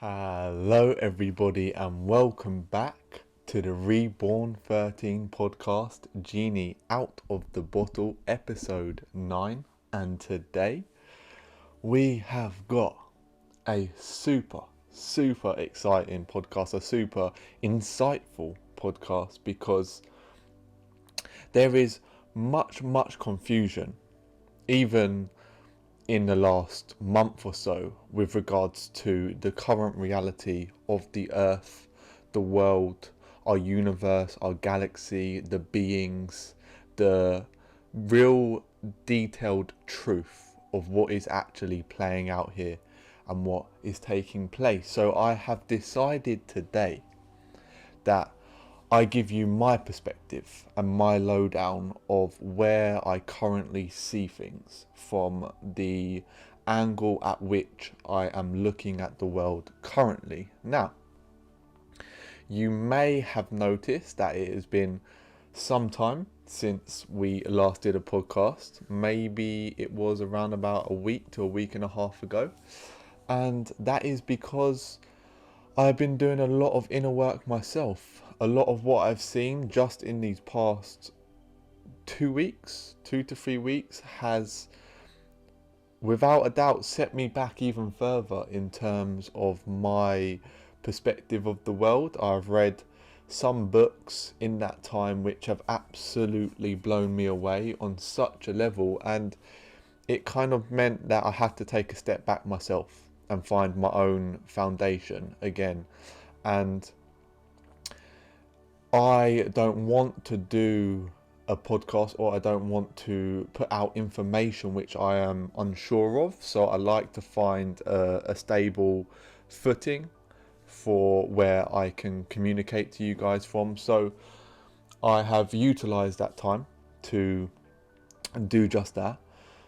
Hello, everybody, and welcome back to the Reborn 13 podcast, Genie Out of the Bottle, episode 9. And today we have got a super exciting podcast, a super insightful podcast, because there is much confusion, even in the last month or so, with regards to the current reality of the Earth, the world, our universe, our galaxy, the beings, the real detailed truth of what is actually playing out here and what is taking place. So I have decided today that I give you my perspective and my lowdown of where I currently see things from the angle at which I am looking at the world currently. Now, you may have noticed that it has been some time since we last did a podcast. Maybe it was around about a week to a week and a half ago. And that is because I've been doing a lot of inner work myself. A lot of what I've seen just in these past 2 to 3 weeks, has without a doubt set me back even further in terms of my perspective of the world. I've read some books in that time which have absolutely blown me away on such a level, and it kind of meant that I had to take a step back myself and find my own foundation again. And I don't want to do a podcast, or I don't want to put out information which I am unsure of. So I like to find a stable footing for where I can communicate to you guys from. So I have utilized that time to do just that.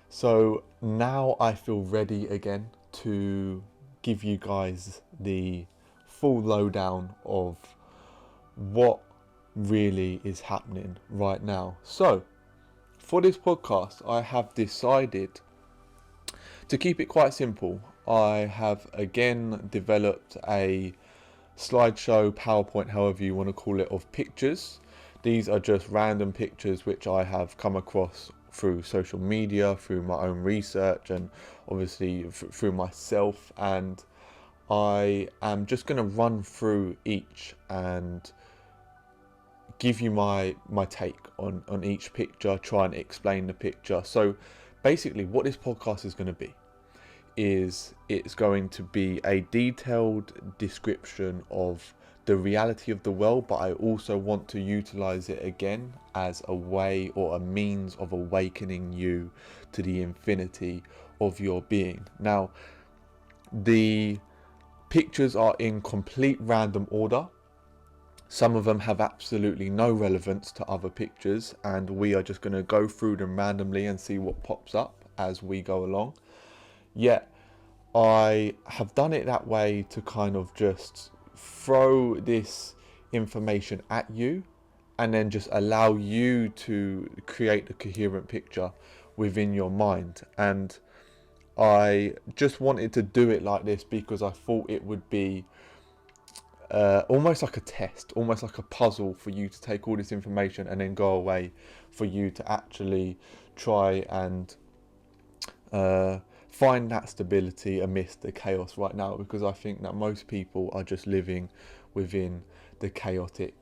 So now I feel ready again to give you guys the full lowdown of what really is happening right now. So for this podcast, I have decided to keep it quite simple. I have again developed a slideshow, PowerPoint, however you want to call it, of pictures. These are just random pictures which I have come across through social media, through my own research, and obviously through myself. And I am just going to run through each and give you my take on each picture, try and explain the picture. So basically what this podcast is going to be is it's going to be a detailed description of the reality of the world, but I also want to utilize it again as a way or a means of awakening you to the infinity of your being. Now, the pictures are in complete random order. Some of them have absolutely no relevance to other pictures, and we are just going to go through them randomly and see what pops up as we go along. Yet I have done it that way to kind of just throw this information at you and then just allow you to create a coherent picture within your mind. And I just wanted to do it like this because I thought it would be almost like a test, almost like a puzzle for you to take all this information and then go away, for you to actually try and find that stability amidst the chaos right now, because I think that most people are just living within the chaotic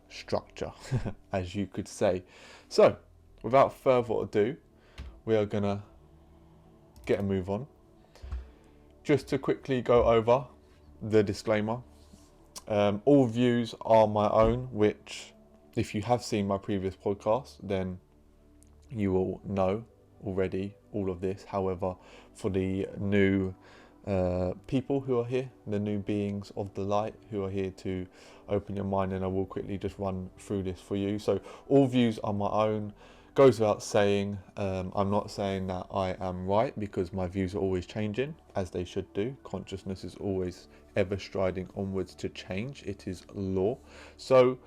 structure, as you could say. So without further ado, we are gonna get a move on. Just to quickly go over the disclaimer. All views are my own, which if you have seen my previous podcast, then you will know already all of this. However, for the new people who are here, the new beings of the light who are here to open your mind, and I will quickly just run through this for you. So all views are my own. Goes without saying, I'm not saying that I am right, because my views are always changing, as they should do. Consciousness is always ever striding onwards to change. It is law. So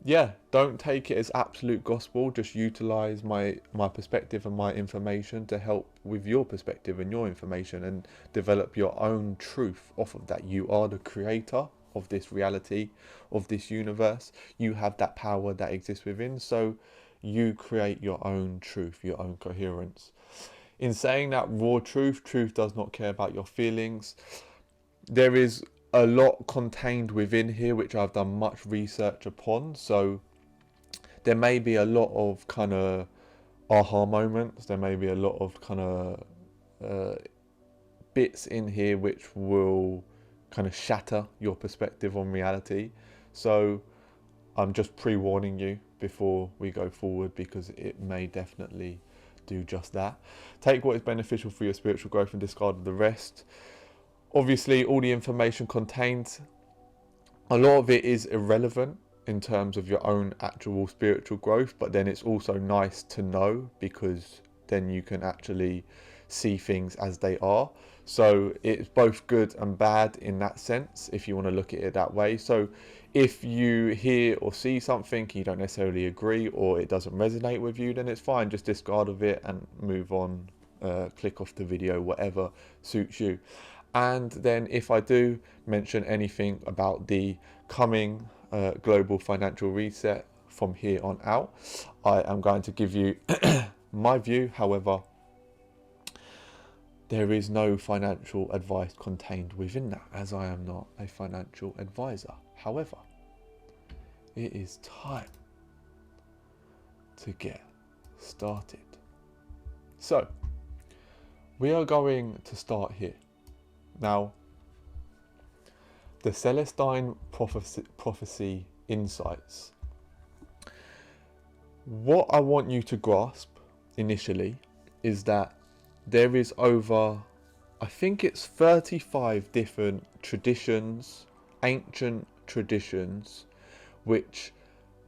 yeah, don't take it as absolute gospel. Just utilize my perspective and my information to help with your perspective and your information, and develop your own truth off of that. You are the creator of this reality, of this universe. You have that power that exists within, so you create your own truth, your own coherence. In saying that, raw truth does not care about your feelings. There is a lot contained within here which I've done much research upon, so there may be a lot of kind of aha moments, there may be a lot of kind of bits in here which will kind of shatter your perspective on reality. So I'm just pre-warning you before we go forward, because it may definitely do just that. Take what is beneficial for your spiritual growth and discard the rest. Obviously, all the information contained, a lot of it is irrelevant in terms of your own actual spiritual growth, but then it's also nice to know, because then you can actually see things as they are. So it's both good and bad in that sense, if you want to look at it that way. So if you hear or see something you don't necessarily agree, or it doesn't resonate with you, then it's fine, just discard of it and move on. Click off the video, whatever suits you. And then if I do mention anything about the coming global financial reset from here on out, I am going to give you my view. However, there is no financial advice contained within that, as I am not a financial advisor. However, it is time to get started. So, we are going to start here. Now, the Celestine prophecy insights. What I want you to grasp initially is that there is over, I think it's 35 different traditions, ancient traditions, which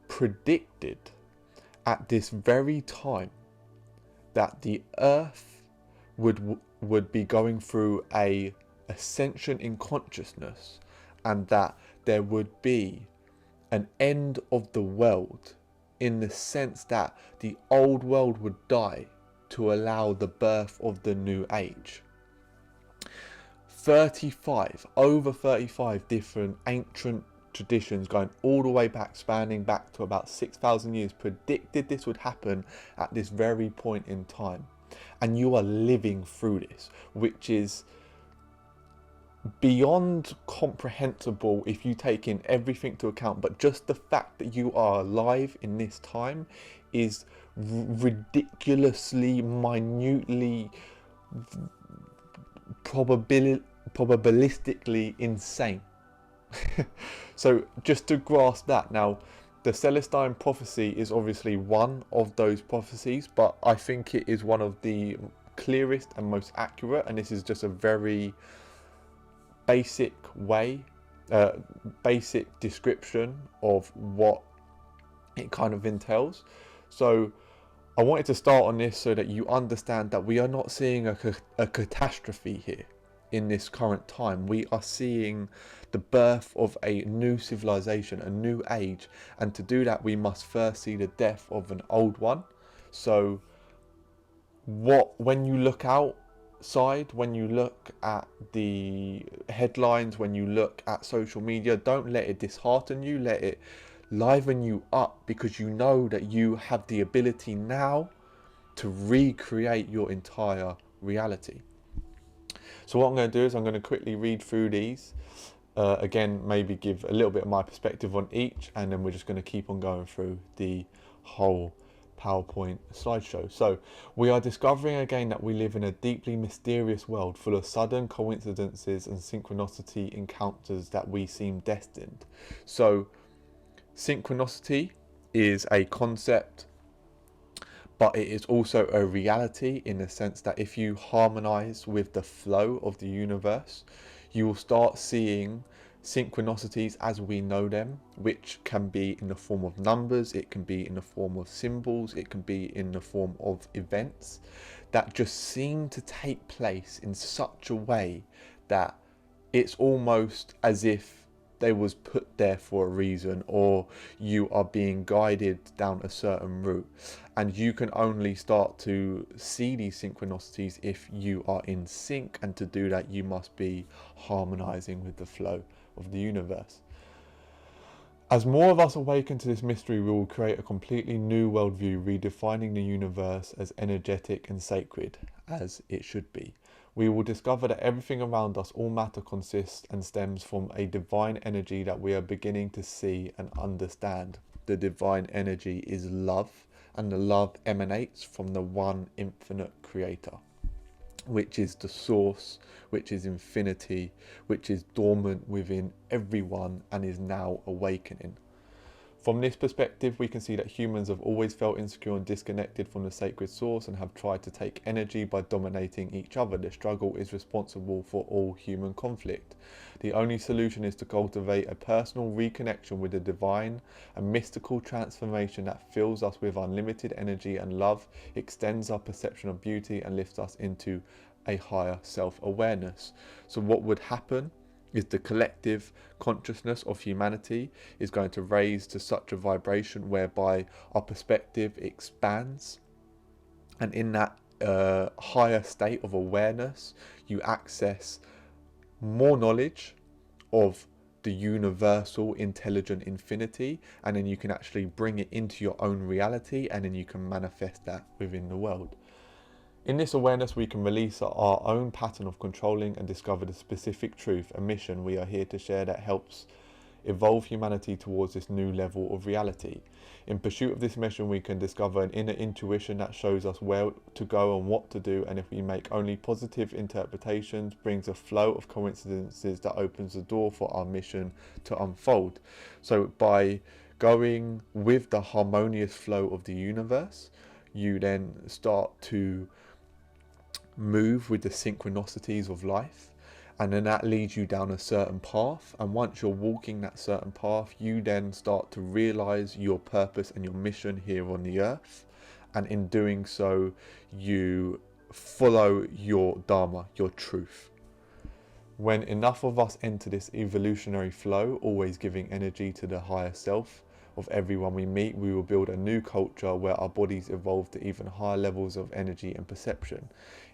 predicted at this very time that the earth would be going through a ascension in consciousness, and that there would be an end of the world, in the sense that the old world would die to allow the birth of the new age. Over 35 different ancient traditions, going all the way back, spanning back to about 6,000 years, predicted this would happen at this very point in time. And you are living through this, which is beyond comprehensible if you take in everything to account. But just the fact that you are alive in this time is ridiculously, minutely, probabilistically insane. So just to grasp that. Now, the Celestine prophecy is obviously one of those prophecies, but I think it is one of the clearest and most accurate, and this is just a very basic way, basic description of what it kind of entails. So I wanted to start on this so that you understand that we are not seeing a catastrophe here in this current time. We are seeing the birth of a new civilization, a new age, and to do that we must first see the death of an old one. So when you look outside, when you look at the headlines, when you look at social media, don't let it dishearten you, let it liven you up, because you know that you have the ability now to recreate your entire reality. So what I'm going to do is I'm going to quickly read through these. Again, maybe give a little bit of my perspective on each, and then we're just going to keep on going through the whole PowerPoint slideshow. So we are discovering again that we live in a deeply mysterious world full of sudden coincidences and synchronicity encounters that we seem destined. So synchronicity is a concept, but it is also a reality, in the sense that if you harmonize with the flow of the universe, you will start seeing synchronicities as we know them, which can be in the form of numbers, it can be in the form of symbols, it can be in the form of events that just seem to take place in such a way that it's almost as if they was put there for a reason, or you are being guided down a certain route. And you can only start to see these synchronicities if you are in sync, and to do that you must be harmonizing with the flow of the universe. As more of us awaken to this mystery, we will create a completely new worldview, redefining the universe as energetic and sacred as it should be. We will discover that everything around us, all matter, consists and stems from a divine energy that we are beginning to see and understand. The divine energy is love, and the love emanates from the one infinite creator, which is the source, which is infinity, which is dormant within everyone and is now awakening. From this perspective, we can see that humans have always felt insecure and disconnected from the sacred source, and have tried to take energy by dominating each other. The struggle is responsible for all human conflict. The only solution is to cultivate a personal reconnection with the divine, a mystical transformation that fills us with unlimited energy and love, extends our perception of beauty, and lifts us into a higher self-awareness. So what would happen is the collective consciousness of humanity is going to raise to such a vibration whereby our perspective expands, and in that higher state of awareness you access more knowledge of the universal intelligent infinity, and then you can actually bring it into your own reality, and then you can manifest that within the world. In this awareness, we can release our own pattern of controlling and discover the specific truth, a mission we are here to share that helps evolve humanity towards this new level of reality. In pursuit of this mission, we can discover an inner intuition that shows us where to go and what to do, and if we make only positive interpretations, brings a flow of coincidences that opens the door for our mission to unfold. So by going with the harmonious flow of the universe, you then start to move with the synchronicities of life, and then that leads you down a certain path. And once you're walking that certain path, you then start to realize your purpose and your mission here on the earth, and in doing so you follow your dharma, your truth. When enough of us enter this evolutionary flow, always giving energy to the higher self of everyone we meet, we will build a new culture where our bodies evolve to even higher levels of energy and perception.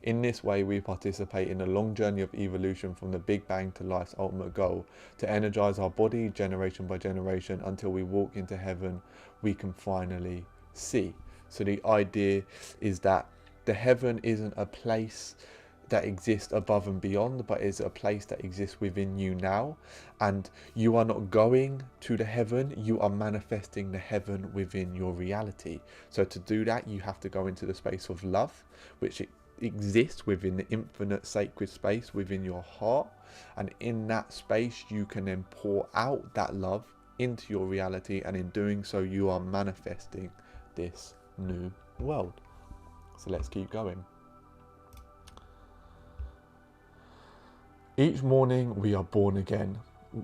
In this way, we participate in a long journey of evolution from the Big Bang to life's ultimate goal, to energize our body generation by generation until we walk into heaven we can finally see. So the idea is that the heaven isn't a place that exists above and beyond, but is a place that exists within you now. And you are not going to the heaven, you are manifesting the heaven within your reality. So to do that, you have to go into the space of love, which exists within the infinite sacred space within your heart. And in that space, you can then pour out that love into your reality. And in doing so, you are manifesting this new world. So let's keep going. Each morning we are born again.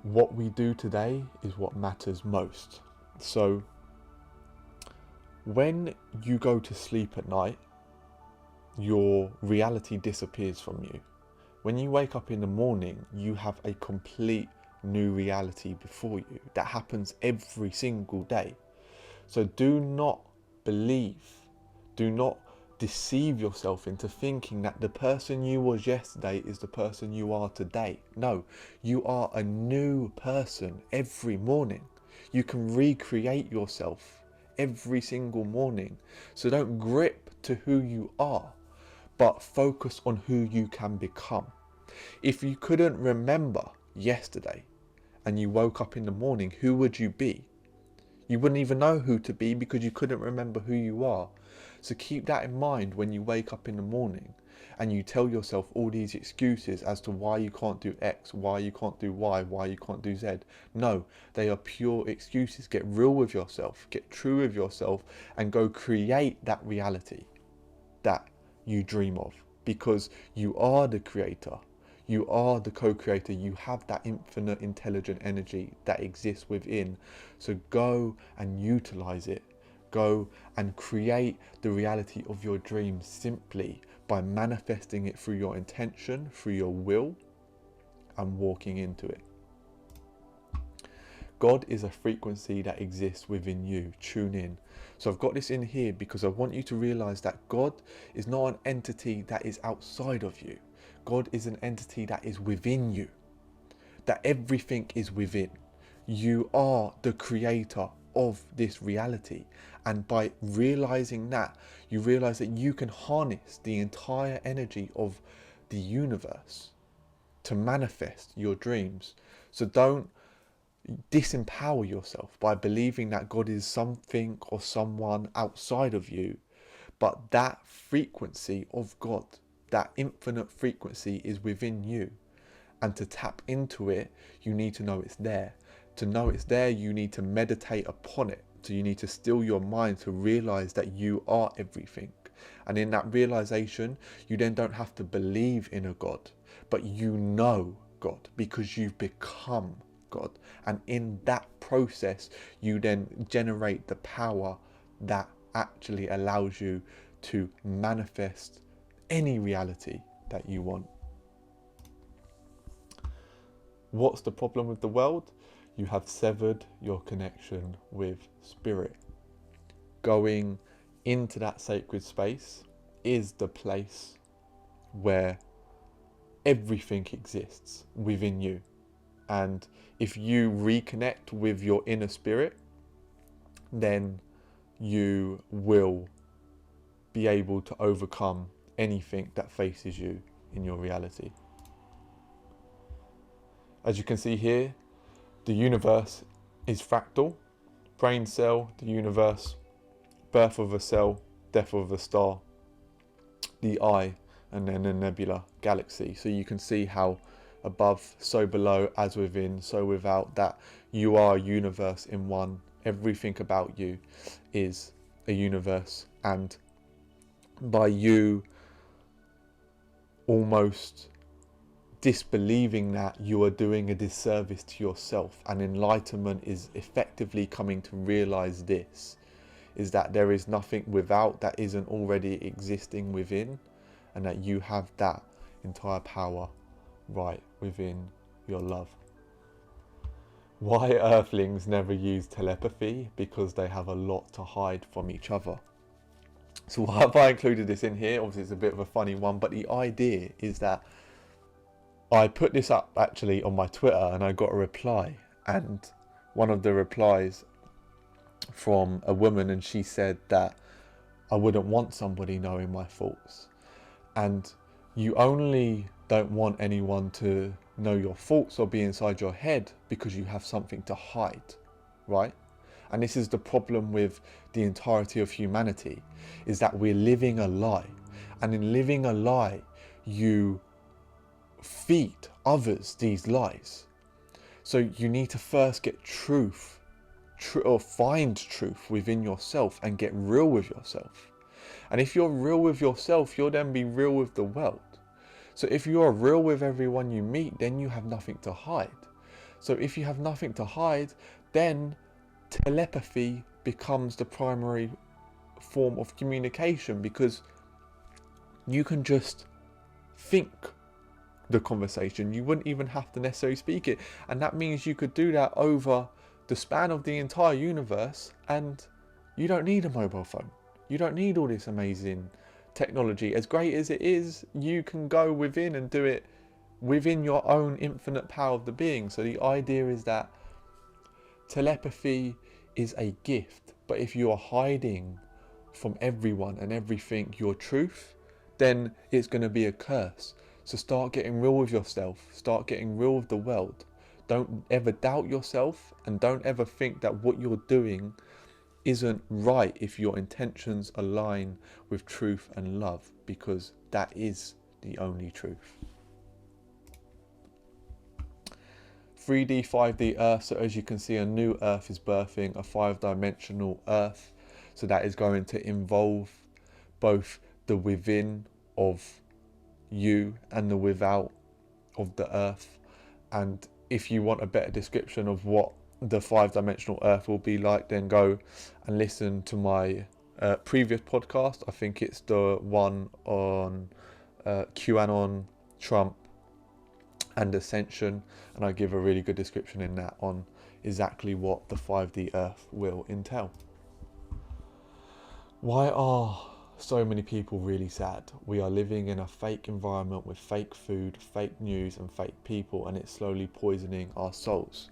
What we do today is what matters most. So when you go to sleep at night, your reality disappears from you. When you wake up in the morning, you have a complete new reality before you. That happens every single day. So do not believe, do not deceive yourself into thinking that the person you was yesterday is the person you are today. No, you are a new person every morning. You can recreate yourself every single morning. So don't grip to who you are, but focus on who you can become. If you couldn't remember yesterday and you woke up in the morning, who would you be? You wouldn't even know who to be because you couldn't remember who you are. So keep that in mind when you wake up in the morning and you tell yourself all these excuses as to why you can't do X, why you can't do Y, why you can't do Z. No, they are pure excuses. Get real with yourself, get true with yourself, and go create that reality that you dream of, because you are the creator. You are the co-creator. You have that infinite intelligent energy that exists within. So go and utilize it. Go and create the reality of your dreams simply by manifesting it through your intention, through your will, and walking into it. God is a frequency that exists within you. Tune in. So I've got this in here because I want you to realize that God is not an entity that is outside of you. God is an entity that is within you. That everything is within. You are the creator of this reality. And by realizing that, you realize that you can harness the entire energy of the universe to manifest your dreams. So don't disempower yourself by believing that God is something or someone outside of you, but that frequency of God, that infinite frequency, is within you. And to tap into it, you need to know it's there. To know it's there, you need to meditate upon it. So you need to still your mind to realize that you are everything. And in that realization, you then don't have to believe in a God, but you know God because you've become God. And in that process, you then generate the power that actually allows you to manifest any reality that you want. What's the problem with the world? You have severed your connection with spirit. Going into that sacred space is the place where everything exists within you. And if you reconnect with your inner spirit, then you will be able to overcome anything that faces you in your reality. As you can see here, the universe is fractal. Brain cell, the universe, birth of a cell, death of a star, the eye, and then a nebula, galaxy. So you can see how above, so below, as within, so without, that you are a universe in one. Everything about you is a universe. And by you almost disbelieving that, you are doing a disservice to yourself. And enlightenment is effectively coming to realize this, is that there is nothing without that isn't already existing within, and that you have that entire power right within your love. Why earthlings never use telepathy? Because they have a lot to hide from each other. So why have I included this in here? Obviously it's a bit of a funny one, but the idea is that I put this up actually on my Twitter and I got a reply, and one of the replies from a woman, and she said that I wouldn't want somebody knowing my thoughts. And you only don't want anyone to know your thoughts or be inside your head because you have something to hide, right? And this is the problem with the entirety of humanity, is that we're living a lie. And in living a lie, you feed others these lies. So you need to first get truth, or find truth within yourself and get real with yourself. And if you're real with yourself, you'll then be real with the world. So if you are real with everyone you meet, then you have nothing to hide. So if you have nothing to hide, then telepathy becomes the primary form of communication, because you can just think the conversation. You wouldn't even have to necessarily speak it. And that means you could do that over the span of the entire universe, and you don't need a mobile phone. You don't need all this amazing technology. As great as it is, you can go within and do it within your own infinite power of the being. So the idea is that telepathy is a gift, but if you are hiding from everyone and everything your truth, then it's going to be a curse. So start getting real with yourself. Start getting real with the world. Don't ever doubt yourself, and don't ever think that what you're doing isn't right if your intentions align with truth and love, because that is the only truth. 3D, 5D Earth. So as you can see, a new Earth is birthing, a 5-dimensional Earth. So that is going to involve both the within of you and the without of the Earth. And if you want a better description of what the 5-dimensional Earth will be like, then go and listen to my previous podcast. I think it's the one on QAnon, Trump, and ascension, and I give a really good description in that on exactly what the 5D Earth will entail. Why are so many people really sad? We are living in a fake environment with fake food, fake news and fake people, and it's slowly poisoning our souls.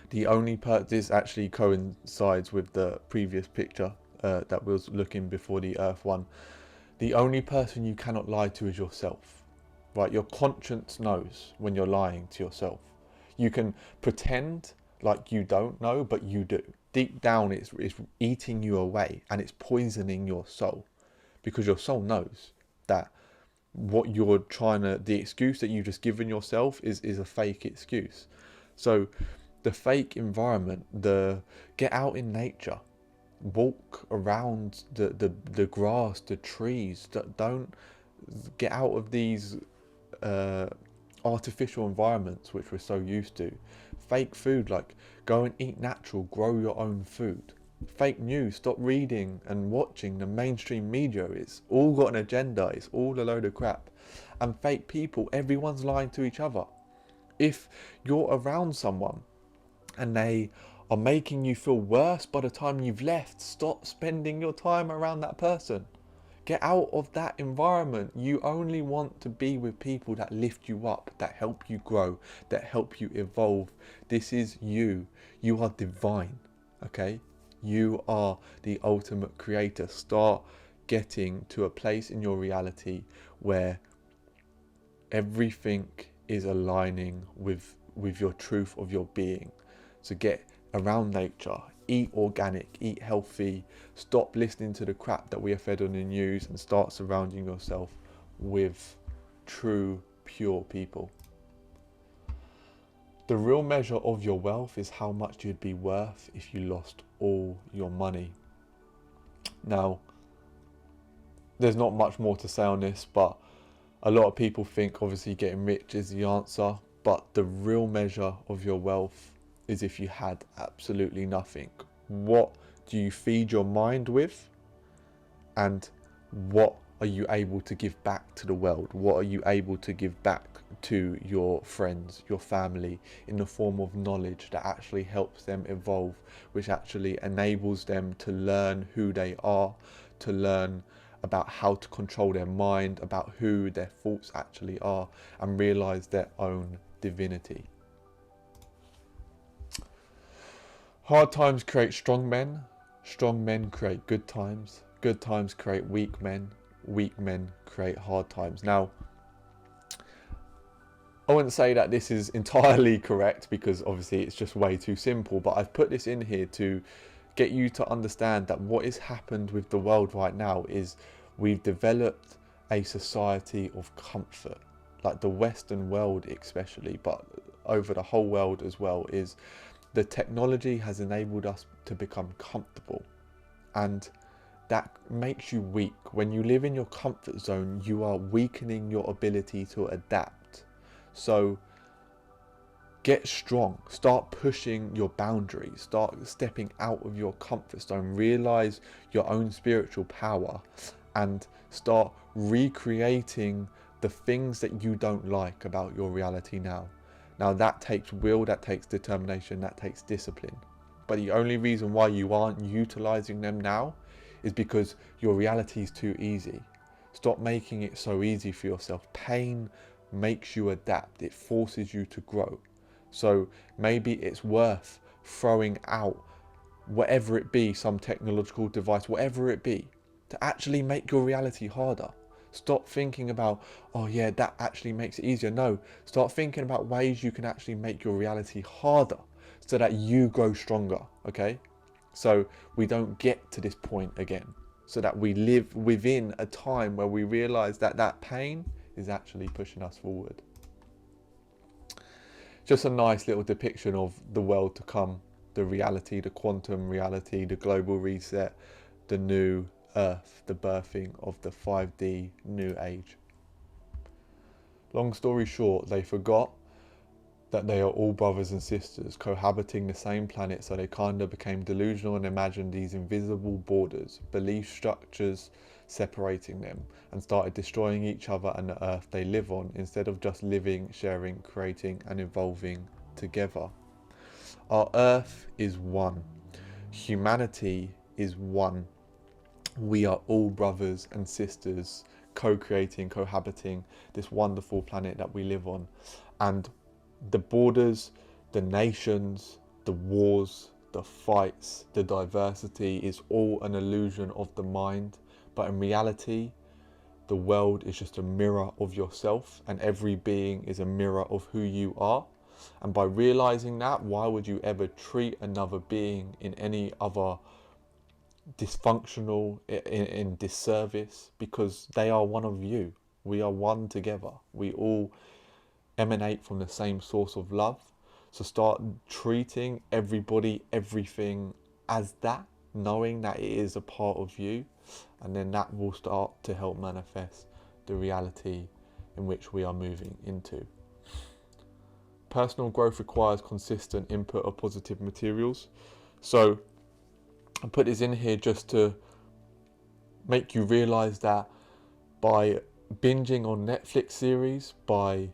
The only this actually coincides with the previous picture that was looking before the Earth one. The only person you cannot lie to is yourself, right? Your conscience knows when you're lying to yourself. You can pretend like you don't know, but you do. Deep down, it's eating you away, and it's poisoning your soul, because your soul knows that what you're trying to, the excuse that you've just given yourself is a fake excuse. So the fake environment, get out in nature, walk around the grass, the trees. Don't get out of these artificial environments which we're so used to. Fake food, like go and eat natural, grow your own food. Fake news, stop reading and watching the mainstream media. It's all got an agenda, it's all a load of crap. And fake people, everyone's lying to each other. If you're around someone and they are making you feel worse by the time you've left, stop spending your time around that person. Get out of that environment. You only want to be with people that lift you up, that help you grow, that help you evolve. This is you. You are divine, okay? You are the ultimate creator. Start getting to a place in your reality where everything is aligning with your truth of your being. So get around nature, eat organic, eat healthy, stop listening to the crap that we are fed on the news, and start surrounding yourself with true, pure people. The real measure of your wealth is how much you'd be worth if you lost all your money. Now, there's not much more to say on this, but a lot of people think obviously getting rich is the answer, but the real measure of your wealth is if you had absolutely nothing. What do you feed your mind with? And what are you able to give back to the world? What are you able to give back to your friends, your family, in the form of knowledge that actually helps them evolve, which actually enables them to learn who they are, to learn about how to control their mind, about who their thoughts actually are, and realize their own divinity. Hard times create strong men create good times create weak men create hard times. Now, I wouldn't say that this is entirely correct, because obviously it's just way too simple, but I've put this in here to get you to understand that what has happened with the world right now is we've developed a society of comfort, like the Western world especially, but over the whole world as well. Is the technology has enabled us to become comfortable, and that makes you weak. When you live in your comfort zone, you are weakening your ability to adapt. So get strong, start pushing your boundaries, start stepping out of your comfort zone, realize your own spiritual power, and start recreating the things that you don't like about your reality now. Now that takes will, that takes determination, that takes discipline. But the only reason why you aren't utilizing them now is because your reality is too easy. Stop making it so easy for yourself. Pain makes you adapt, it forces you to grow. So maybe it's worth throwing out whatever it be, some technological device, whatever it be, to actually make your reality harder. Stop thinking about, oh yeah, that actually makes it easier. No, start thinking about ways you can actually make your reality harder so that you grow stronger, okay? So we don't get to this point again, so that we live within a time where we realize that that pain is actually pushing us forward. Just a nice little depiction of the world to come, the reality, the quantum reality, the global reset, the new Earth, the birthing of the 5D new age. Long story short, they forgot that they are all brothers and sisters cohabiting the same planet, so they kind of became delusional and imagined these invisible borders, belief structures, separating them and started destroying each other and the earth they live on, instead of just living, sharing, creating and evolving together. Our earth is one. Humanity is one. We are all brothers and sisters, co-creating, cohabiting this wonderful planet that we live on. And the borders, the nations, the wars, the fights, the diversity is all an illusion of the mind. But in reality, the world is just a mirror of yourself, and every being is a mirror of who you are. And by realizing that, why would you ever treat another being in any other dysfunctional, in disservice? Because they are one of you. We are one together. We all emanate from the same source of love. So start treating everybody, everything as that, knowing that it is a part of you, and then that will start to help manifest the reality in which we are moving into. Personal growth requires consistent input of positive materials. So I put this in here just to make you realize that by binging on Netflix series, by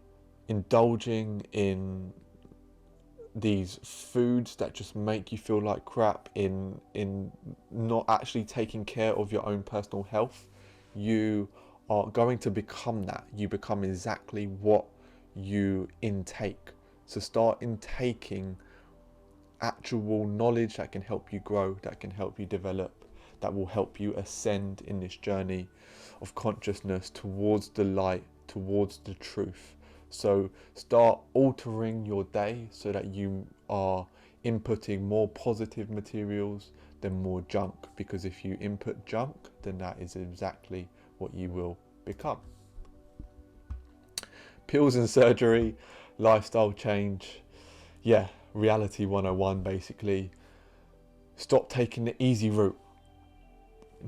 indulging in these foods that just make you feel like crap, in not actually taking care of your own personal health, you are going to become that. You become exactly what you intake. So start intaking actual knowledge that can help you grow, that can help you develop, that will help you ascend in this journey of consciousness towards the light, towards the truth. So start altering your day so that you are inputting more positive materials than more junk, because if you input junk, then that is exactly what you will become. Pills and surgery, lifestyle change, yeah, reality 101 basically. Stop taking the easy route.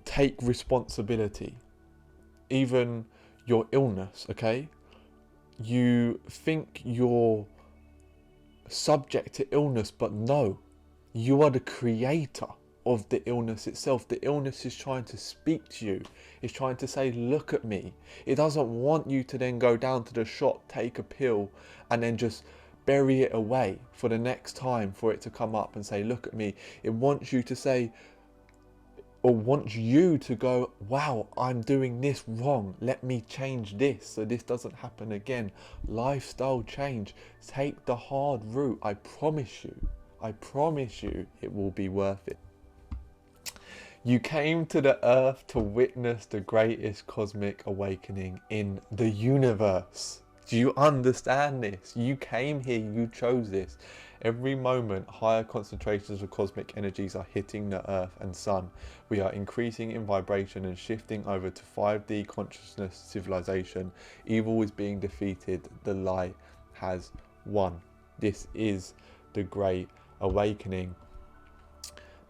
Take responsibility. Even your illness, okay? You think you're subject to illness, but no, you are the creator of the illness itself. The illness is trying to speak to you. It's trying to say, look at me. It doesn't want you to then go down to the shop, take a pill, and then just bury it away for the next time for it to come up and say, look at me. It wants you to say, or wants you to go, wow, I'm doing this wrong. Let me change this so this doesn't happen again. Lifestyle change. Take the hard route. I promise you it will be worth it. You came to the earth to witness the greatest cosmic awakening in the universe. Do you understand this? You came here, you chose this. Every moment, higher concentrations of cosmic energies are hitting the earth and sun. We are increasing in vibration and shifting over to 5D consciousness civilization. Evil is being defeated. The light has won. This is the great awakening.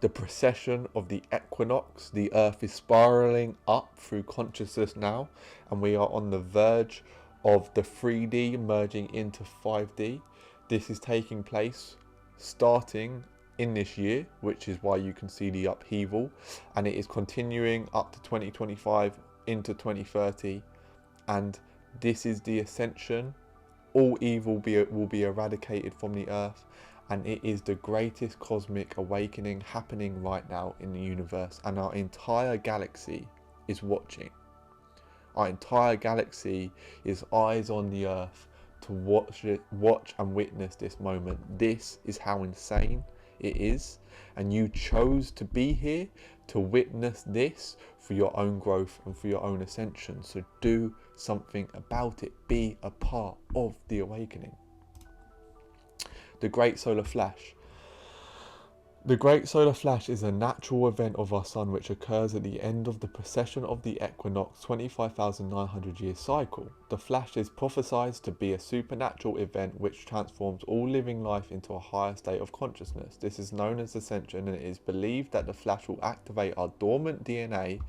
The precession of the equinox. The earth is spiraling up through consciousness now, and we are on the verge of the 3D merging into 5D. This is taking place starting in this year, which is why you can see the upheaval, and it is continuing up to 2025 into 2030, and this is the ascension. All evil will be eradicated from the earth, and it is the greatest cosmic awakening happening right now in the universe, and our entire galaxy is watching. Our entire galaxy is eyes on the earth to watch and witness this moment. This is how insane it is, and you chose to be here to witness this for your own growth and for your own ascension. So do something about it. Be a part of the awakening. The Great Solar Flash. The Great Solar Flash is a natural event of our sun which occurs at the end of the precession of the equinox 25,900 year cycle. The flash is prophesied to be a supernatural event which transforms all living life into a higher state of consciousness. This is known as ascension, and it is believed that the flash will activate our dormant DNA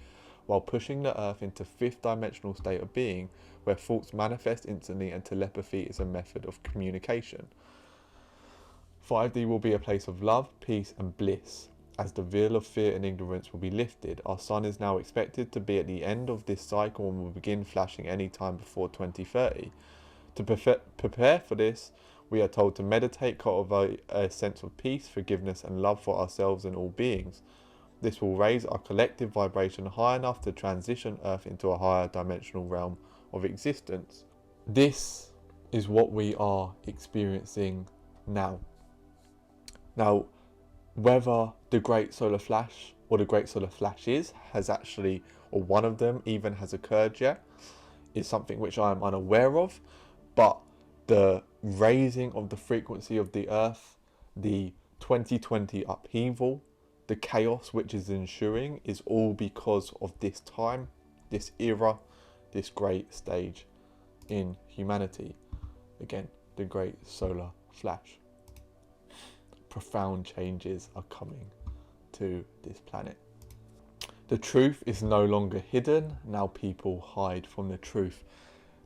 while pushing the earth into fifth dimensional state of being, where thoughts manifest instantly and telepathy is a method of communication. 5D will be a place of love, peace and bliss. as the veil of fear and ignorance will be lifted. Our sun is now expected to be at the end of this cycle and will begin flashing any time before 2030. To prepare for this, we are told to meditate, cultivate a sense of peace, forgiveness and love for ourselves and all beings. This will raise our collective vibration high enough to transition Earth into a higher dimensional realm of existence. This is what we are experiencing now. Now, whether the Great Solar Flash or the Great Solar Flashes has actually, or one of them even has occurred yet, is something which I am unaware of, but the raising of the frequency of the Earth, the 2020 upheaval, the chaos which is ensuing is all because of this time, this era, this great stage in humanity. Again, the Great Solar Flash. Profound changes are coming to this planet. The truth is no longer hidden. Now people hide from the truth.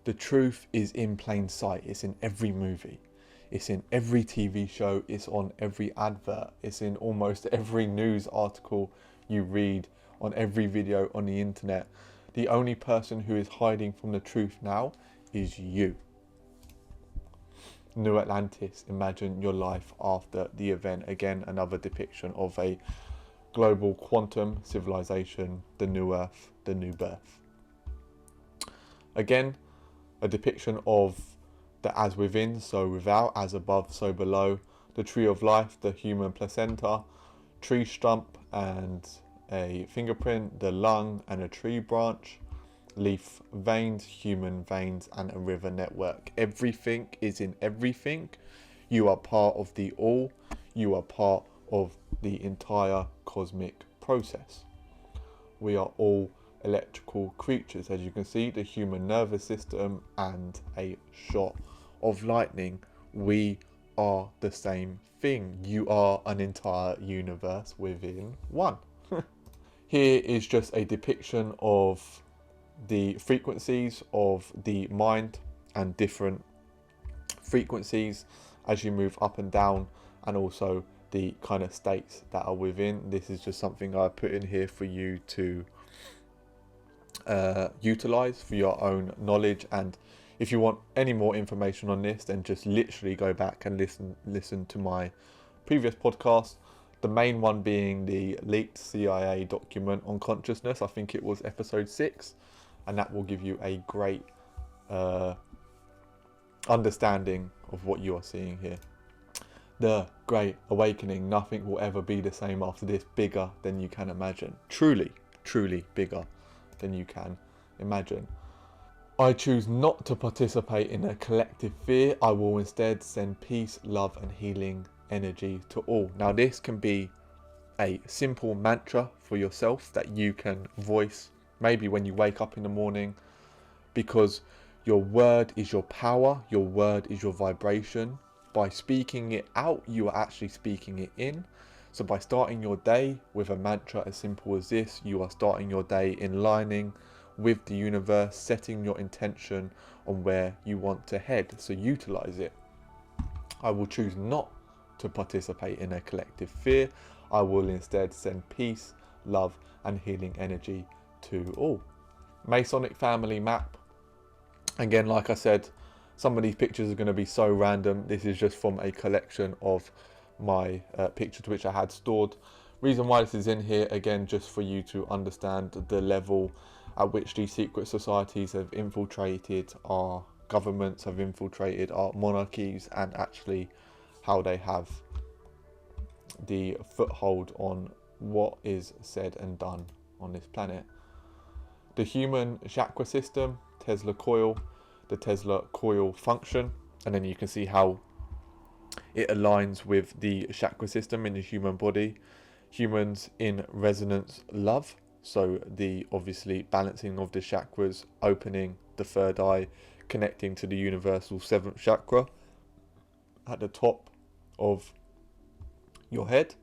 The truth is in plain sight. It's in every movie. It's in every TV show. It's on every advert. It's in almost every news article you read, on every video on the internet. The only person who is hiding from the truth now is you. New Atlantis, imagine your life after the event. Again, another depiction of a global quantum civilization, the new Earth, the new birth. Again, a depiction of the as within, so without, as above, so below, the tree of life, the human placenta, tree stump and a fingerprint, the lung and a tree branch, leaf veins, human veins and a river network. Everything is in everything. You are part of the all. You are part of the entire cosmic process. We are all electrical creatures. As you can see, the human nervous system and a shot of lightning. We are the same thing. You are an entire universe within one. Here is just a depiction of the frequencies of the mind and different frequencies as you move up and down, and also the kind of states that are within. This is just something I put in here for you to utilize for your own knowledge, and if you want any more information on this, then just literally go back and listen to my previous podcast, the main one being the leaked CIA document on consciousness. I think it was episode 6, and that will give you a great understanding of what you are seeing here. The Great Awakening. Nothing will ever be the same after this. Bigger than you can imagine. Truly, truly bigger than you can imagine. I choose not to participate in a collective fear. I will instead send peace, love and healing energy to all. Now this can be a simple mantra for yourself that you can voice maybe when you wake up in the morning, because your word is your power, your word is your vibration. By speaking it out, you are actually speaking it in. So by starting your day with a mantra as simple as this, you are starting your day in lining with the universe, setting your intention on where you want to head. So utilize it. I will choose not to participate in a collective fear. I will instead send peace, love and healing energy to all. Masonic family map. Again, like I said, some of these pictures are going to be so random. This is just from a collection of my pictures which I had stored. Reason why this is in here, again, just for you to understand the level at which these secret societies have infiltrated our governments, have infiltrated our monarchies, and actually how they have the foothold on what is said and done on this planet. The human chakra system, Tesla coil, the Tesla coil function, and then you can see how it aligns with the chakra system in the human body. Humans in resonance love, so the obviously balancing of the chakras, opening the third eye, connecting to the universal 7th chakra at the top of your head.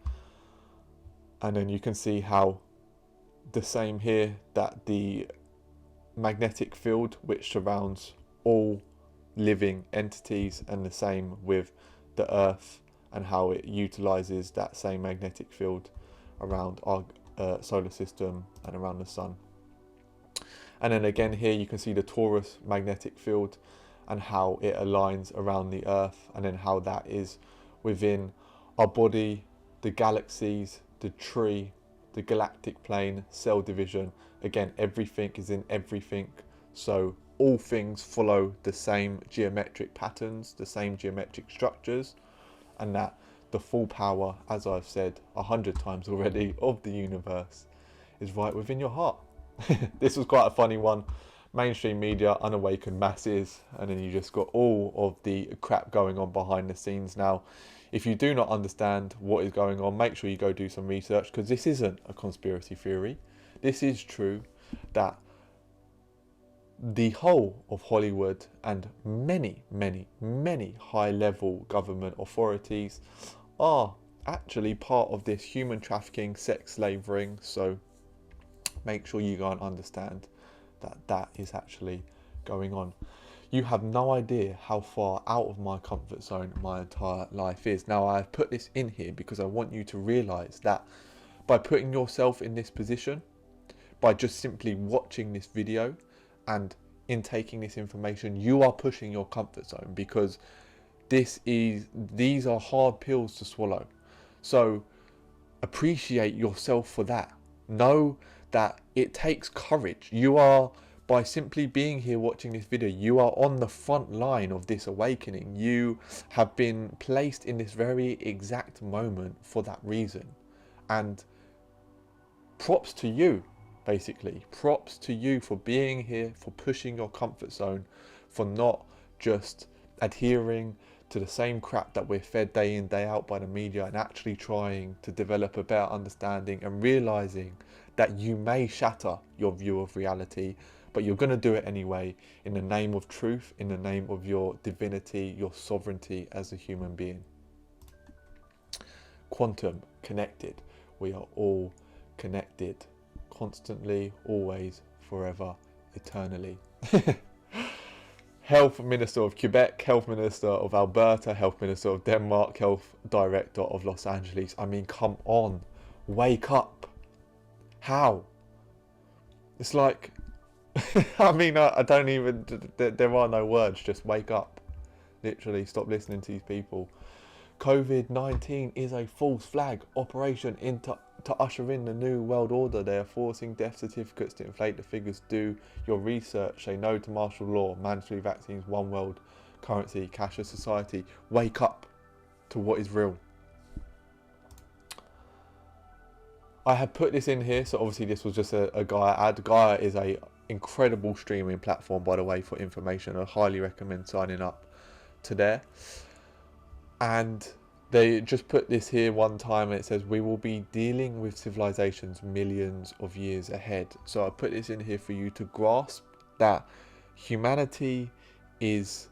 And then you can see how the same here, that the magnetic field which surrounds all living entities, and the same with the earth and how it utilizes that same magnetic field around our solar system and around the sun. And then again here you can see the torus magnetic field and how it aligns around the Earth, and then how that is within our body, the galaxies, the tree, the galactic plane, cell division. Again, everything is in everything, so all things follow the same geometric patterns, the same geometric structures, and that the full power, as I've said 100 times already, of the universe is right within your heart. This was quite a funny one. Mainstream media, unawakened masses, and then you just got all of the crap going on behind the scenes. Now, if you do not understand what is going on, make sure you go do some research, because this isn't a conspiracy theory. This is true, that the whole of Hollywood and many, many, many high-level government authorities are actually part of this human trafficking, sex slavering. So make sure you go and understand that that is actually going on. You have no idea how far out of my comfort zone my entire life is. Now, I've put this in here because I want you to realize that by putting yourself in this position, by just simply watching this video and intaking this information, you are pushing your comfort zone, because these are hard pills to swallow. So appreciate yourself for that. Know that it takes courage. You are, by simply being here watching this video, you are on the front line of this awakening. You have been placed in this very exact moment for that reason. And props to you, basically. Props to you for being here, for pushing your comfort zone, for not just adhering to the same crap that we're fed day in, day out by the media, and actually trying to develop a better understanding and realizing that you may shatter your view of reality, but you're going to do it anyway, in the name of truth, in the name of your divinity, your sovereignty as a human being. Quantum connected. We are all connected, constantly, always, forever, eternally. Health Minister of Quebec, Health Minister of Alberta, Health Minister of Denmark, Health Director of Los Angeles. I mean, come on, wake up. How? It's like, I mean, I don't even, there are no words, just wake up. Literally, stop listening to these people. COVID-19 is a false flag operation to usher in the new world order. They are forcing death certificates to inflate the figures. Do your research. Say no to martial law, mandatory vaccines, one world currency, cashless society. Wake up to what is real. I have put this in here, so obviously this was just a Gaia ad. Gaia is a incredible streaming platform, by the way, for information. I highly recommend signing up to there. And they just put this here one time, and it says we will be dealing with civilizations millions of years ahead. So I put this in here for you to grasp that humanity is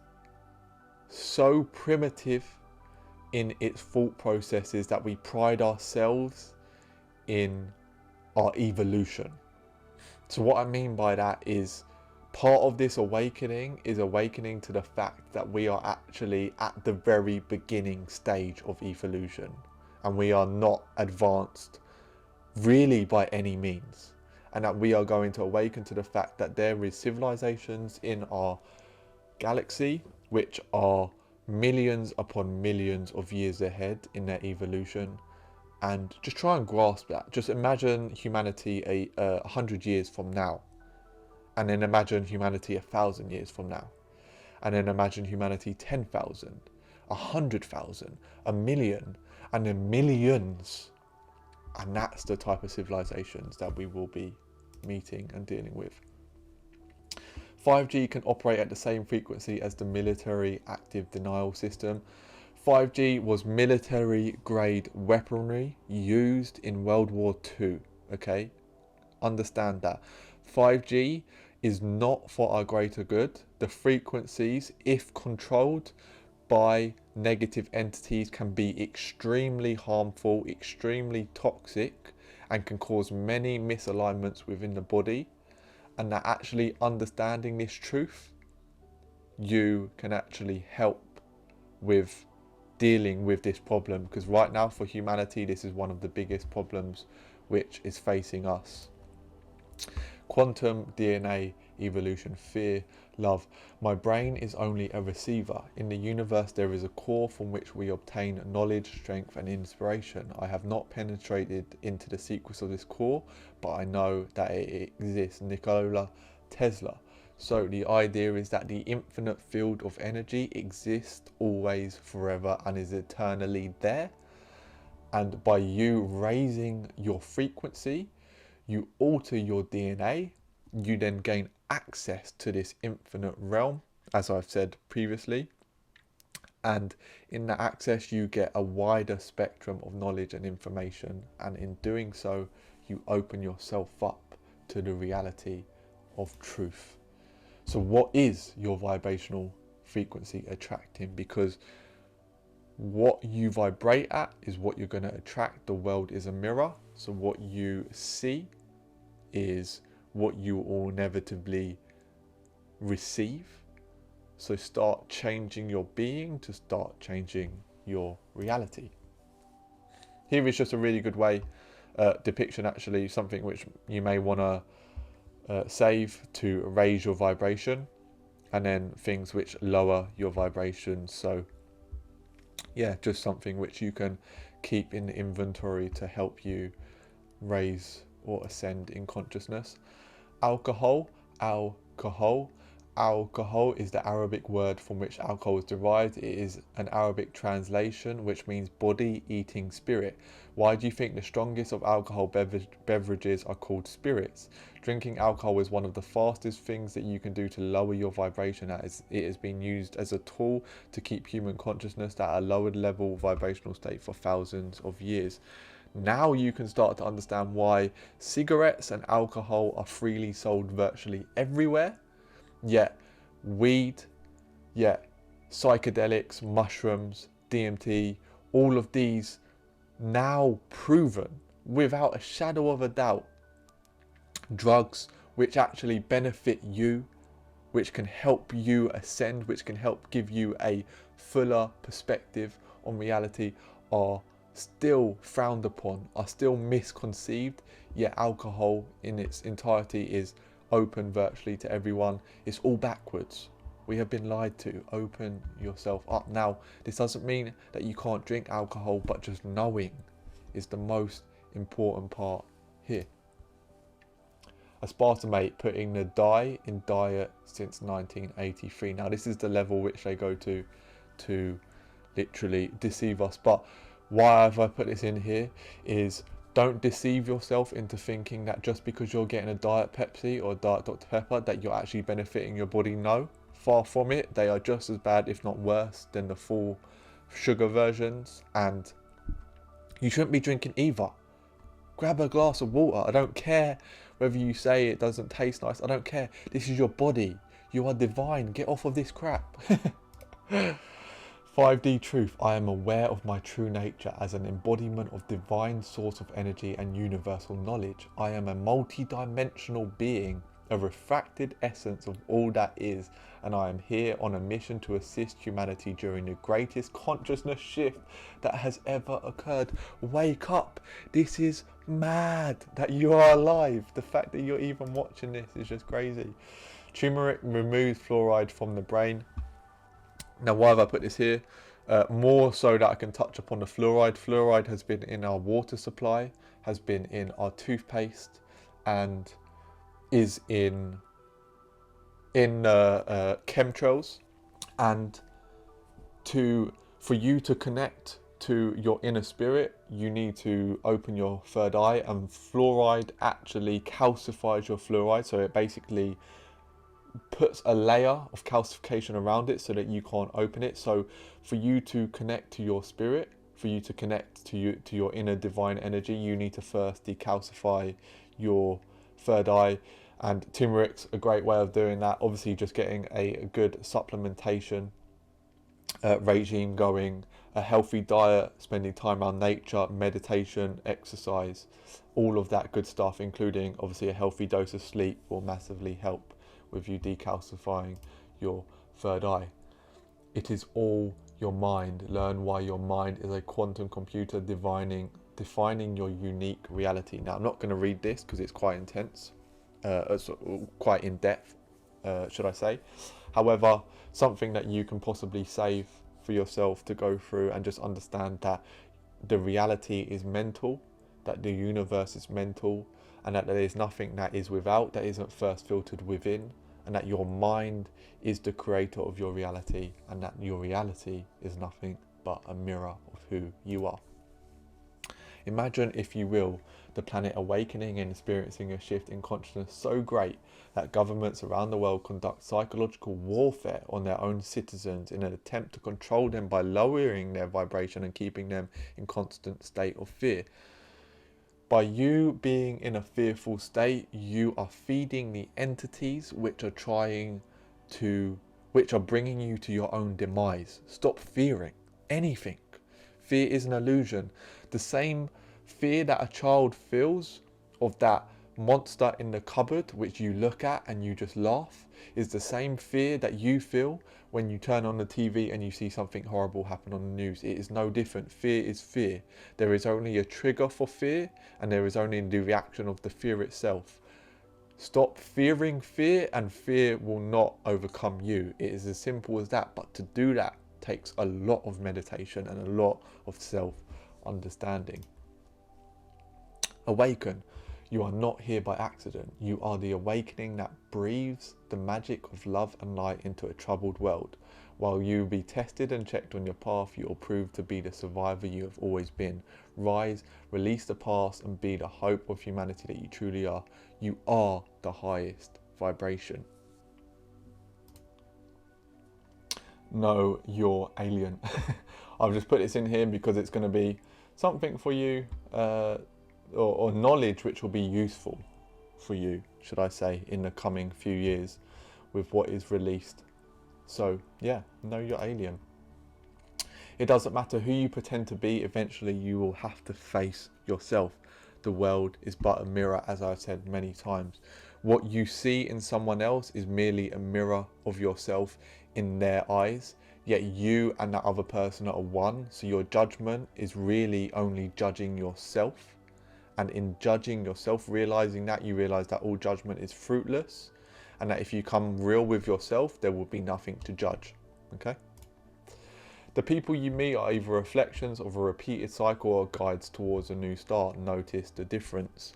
so primitive in its thought processes that we pride ourselves in our evolution. So what I mean by that is, part of this awakening is awakening to the fact that we are actually at the very beginning stage of evolution, and we are not advanced really by any means, and that we are going to awaken to the fact that there is civilizations in our galaxy which are millions upon millions of years ahead in their evolution. And just try and grasp that. Just imagine humanity 100 years from now, and then imagine humanity 1,000 years from now, and then imagine humanity 10,000, 100,000, a million, and then millions. And that's the type of civilizations that we will be meeting and dealing with. 5G can operate at the same frequency as the military active denial system. 5G was military grade weaponry used in World War II. Okay, understand that. 5G is not for our greater good. The frequencies, if controlled by negative entities, can be extremely harmful, extremely toxic, and can cause many misalignments within the body. And that actually understanding this truth, you can actually help with dealing with this problem, because right now for humanity this is one of the biggest problems which is facing us. Quantum DNA evolution, fear, love. My brain is only a receiver. In the universe there is a core from which we obtain knowledge, strength and inspiration. I have not penetrated into the secrets of this core, but I know that it exists. Nikola Tesla. So the idea is that the infinite field of energy exists always, forever, and is eternally there. And by you raising your frequency, you alter your DNA, you then gain access to this infinite realm, as I've said previously. And in that access, you get a wider spectrum of knowledge and information. And in doing so, you open yourself up to the reality of truth. So what is your vibrational frequency attracting? Because what you vibrate at is what you're going to attract. The world is a mirror. So what you see is what you will inevitably receive. So start changing your being to start changing your reality. Here is just a really good way, depiction actually, something which you may want to save to raise your vibration, and then things which lower your vibration. So yeah, just something which you can keep in the inventory to help you raise or ascend in consciousness. Alcohol is the Arabic word from which alcohol is derived. It is an Arabic translation which means body eating spirit. Why do you think the strongest of alcohol beverages are called spirits? Drinking alcohol is one of the fastest things that you can do to lower your vibration, as it has been used as a tool to keep human consciousness at a lowered level vibrational state for thousands of years. Now you can start to understand why cigarettes and alcohol are freely sold virtually everywhere, yet weed, yet psychedelics, mushrooms, DMT, all of these now proven without a shadow of a doubt, drugs which actually benefit you, which can help you ascend, which can help give you a fuller perspective on reality, are still frowned upon, are still misconceived. Yet alcohol in its entirety is open virtually to everyone. It's all backwards. We have been lied to. Open yourself up. Now, this doesn't mean that you can't drink alcohol, but just knowing is the most important part here. Aspartame, putting the dye in diet since 1983. Now, this is the level which they go to literally deceive us. But why have I put this in here is, don't deceive yourself into thinking that just because you're getting a Diet Pepsi or a Diet Dr. Pepper that you're actually benefiting your body. No, far from it. They are just as bad, if not worse, than the full sugar versions. And you shouldn't be drinking either. Grab a glass of water. I don't care whether you say it doesn't taste nice. I don't care. This is your body. You are divine. Get off of this crap. 5D truth. I am aware of my true nature as an embodiment of divine source of energy and universal knowledge. I am a multi-dimensional being, a refracted essence of all that is, and I am here on a mission to assist humanity during the greatest consciousness shift that has ever occurred. Wake up. This is mad that you are alive. The fact that you're even watching this is just crazy. Turmeric removes fluoride from the brain. Now, why have I put this here? More so that I can touch upon the fluoride. Fluoride has been in our water supply, has been in our toothpaste, and is in chemtrails. And for you to connect to your inner spirit, you need to open your third eye, and fluoride actually calcifies your fluoride. So it basically puts a layer of calcification around it so that you can't open it. So for you to connect to your spirit, for you to connect to your inner divine energy, you need to first decalcify your third eye. And turmeric's a great way of doing that. Obviously, just getting a good supplementation regime going, a healthy diet, spending time around nature, meditation, exercise, all of that good stuff, including obviously a healthy dose of sleep, will massively help with you decalcifying your third eye. It is all your mind. Learn why your mind is a quantum computer defining your unique reality. Now, I'm not going to read this because it's quite intense, quite in depth, should I say. However, something that you can possibly save for yourself to go through and just understand that the reality is mental, that the universe is mental, and that there is nothing that is without, that isn't first filtered within, and that your mind is the creator of your reality, and that your reality is nothing but a mirror of who you are. Imagine, if you will, the planet awakening and experiencing a shift in consciousness so great that governments around the world conduct psychological warfare on their own citizens in an attempt to control them by lowering their vibration and keeping them in constant state of fear. By you being in a fearful state, you are feeding the entities which are bringing you to your own demise. Stop fearing anything. Fear is an illusion. The same fear that a child feels of that monster in the cupboard, which you look at and you just laugh, is the same fear that you feel when you turn on the TV and you see something horrible happen on the news. It is no different. Fear is fear. There is only a trigger for fear, and there is only the reaction of the fear itself. Stop fearing fear, and fear will not overcome you. It is as simple as that. But to do that takes a lot of meditation and a lot of self-understanding. Awaken. You are not here by accident. You are the awakening that breathes the magic of love and light into a troubled world. While you be tested and checked on your path, you will prove to be the survivor you have always been. Rise, release the past, and be the hope of humanity that you truly are. You are the highest vibration. Know your alien. I've just put this in here because it's going to be something for you, or knowledge which will be useful for you, should I say, in the coming few years with what is released. So yeah, know your alien. It doesn't matter who you pretend to be, eventually you will have to face yourself. The world is but a mirror, as I've said many times. What you see in someone else is merely a mirror of yourself in their eyes, yet you and that other person are one, so your judgment is really only judging yourself. And in judging yourself, realizing that, you realize that all judgment is fruitless, and that if you come real with yourself, there will be nothing to judge. Okay? The people you meet are either reflections of a repeated cycle or guides towards a new start. Notice the difference.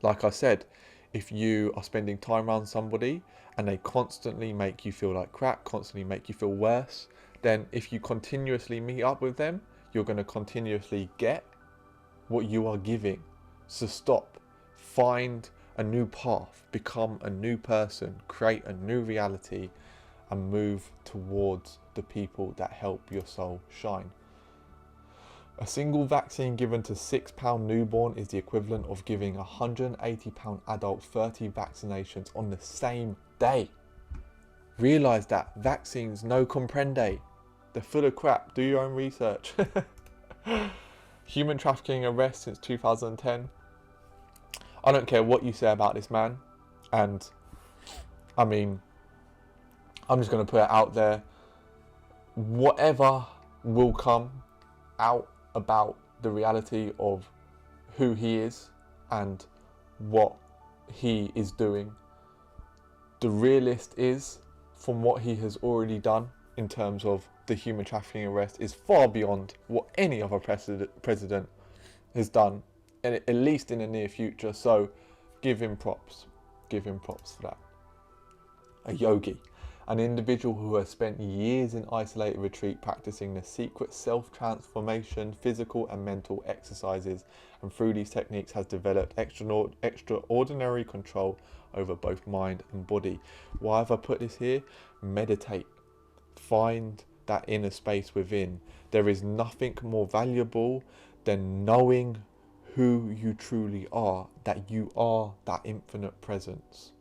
Like I said, if you are spending time around somebody and they constantly make you feel like crap, constantly make you feel worse, then if you continuously meet up with them, you're going to continuously get what you are giving. So stop, find a new path, become a new person, create a new reality, and move towards the people that help your soul shine. A single vaccine given to £6 newborn is the equivalent of giving a £180 adult 30 vaccinations on the same day. Realise that vaccines no comprende. They're full of crap. Do your own research. Human trafficking arrest since 2010. I don't care what you say about this man, and I mean, I'm just going to put it out there. Whatever will come out about the reality of who he is and what he is doing, the realist is, from what he has already done in terms of the human trafficking arrest, is far beyond what any other president has done, and at least in the near future. So give him props. Give him props for that. A yogi, an individual who has spent years in isolated retreat practicing the secret self-transformation, physical and mental exercises, and through these techniques has developed extraordinary control over both mind and body. Why have I put this here? Meditate. Find that inner space within. There is nothing more valuable than knowing who you truly are, that you are that infinite presence.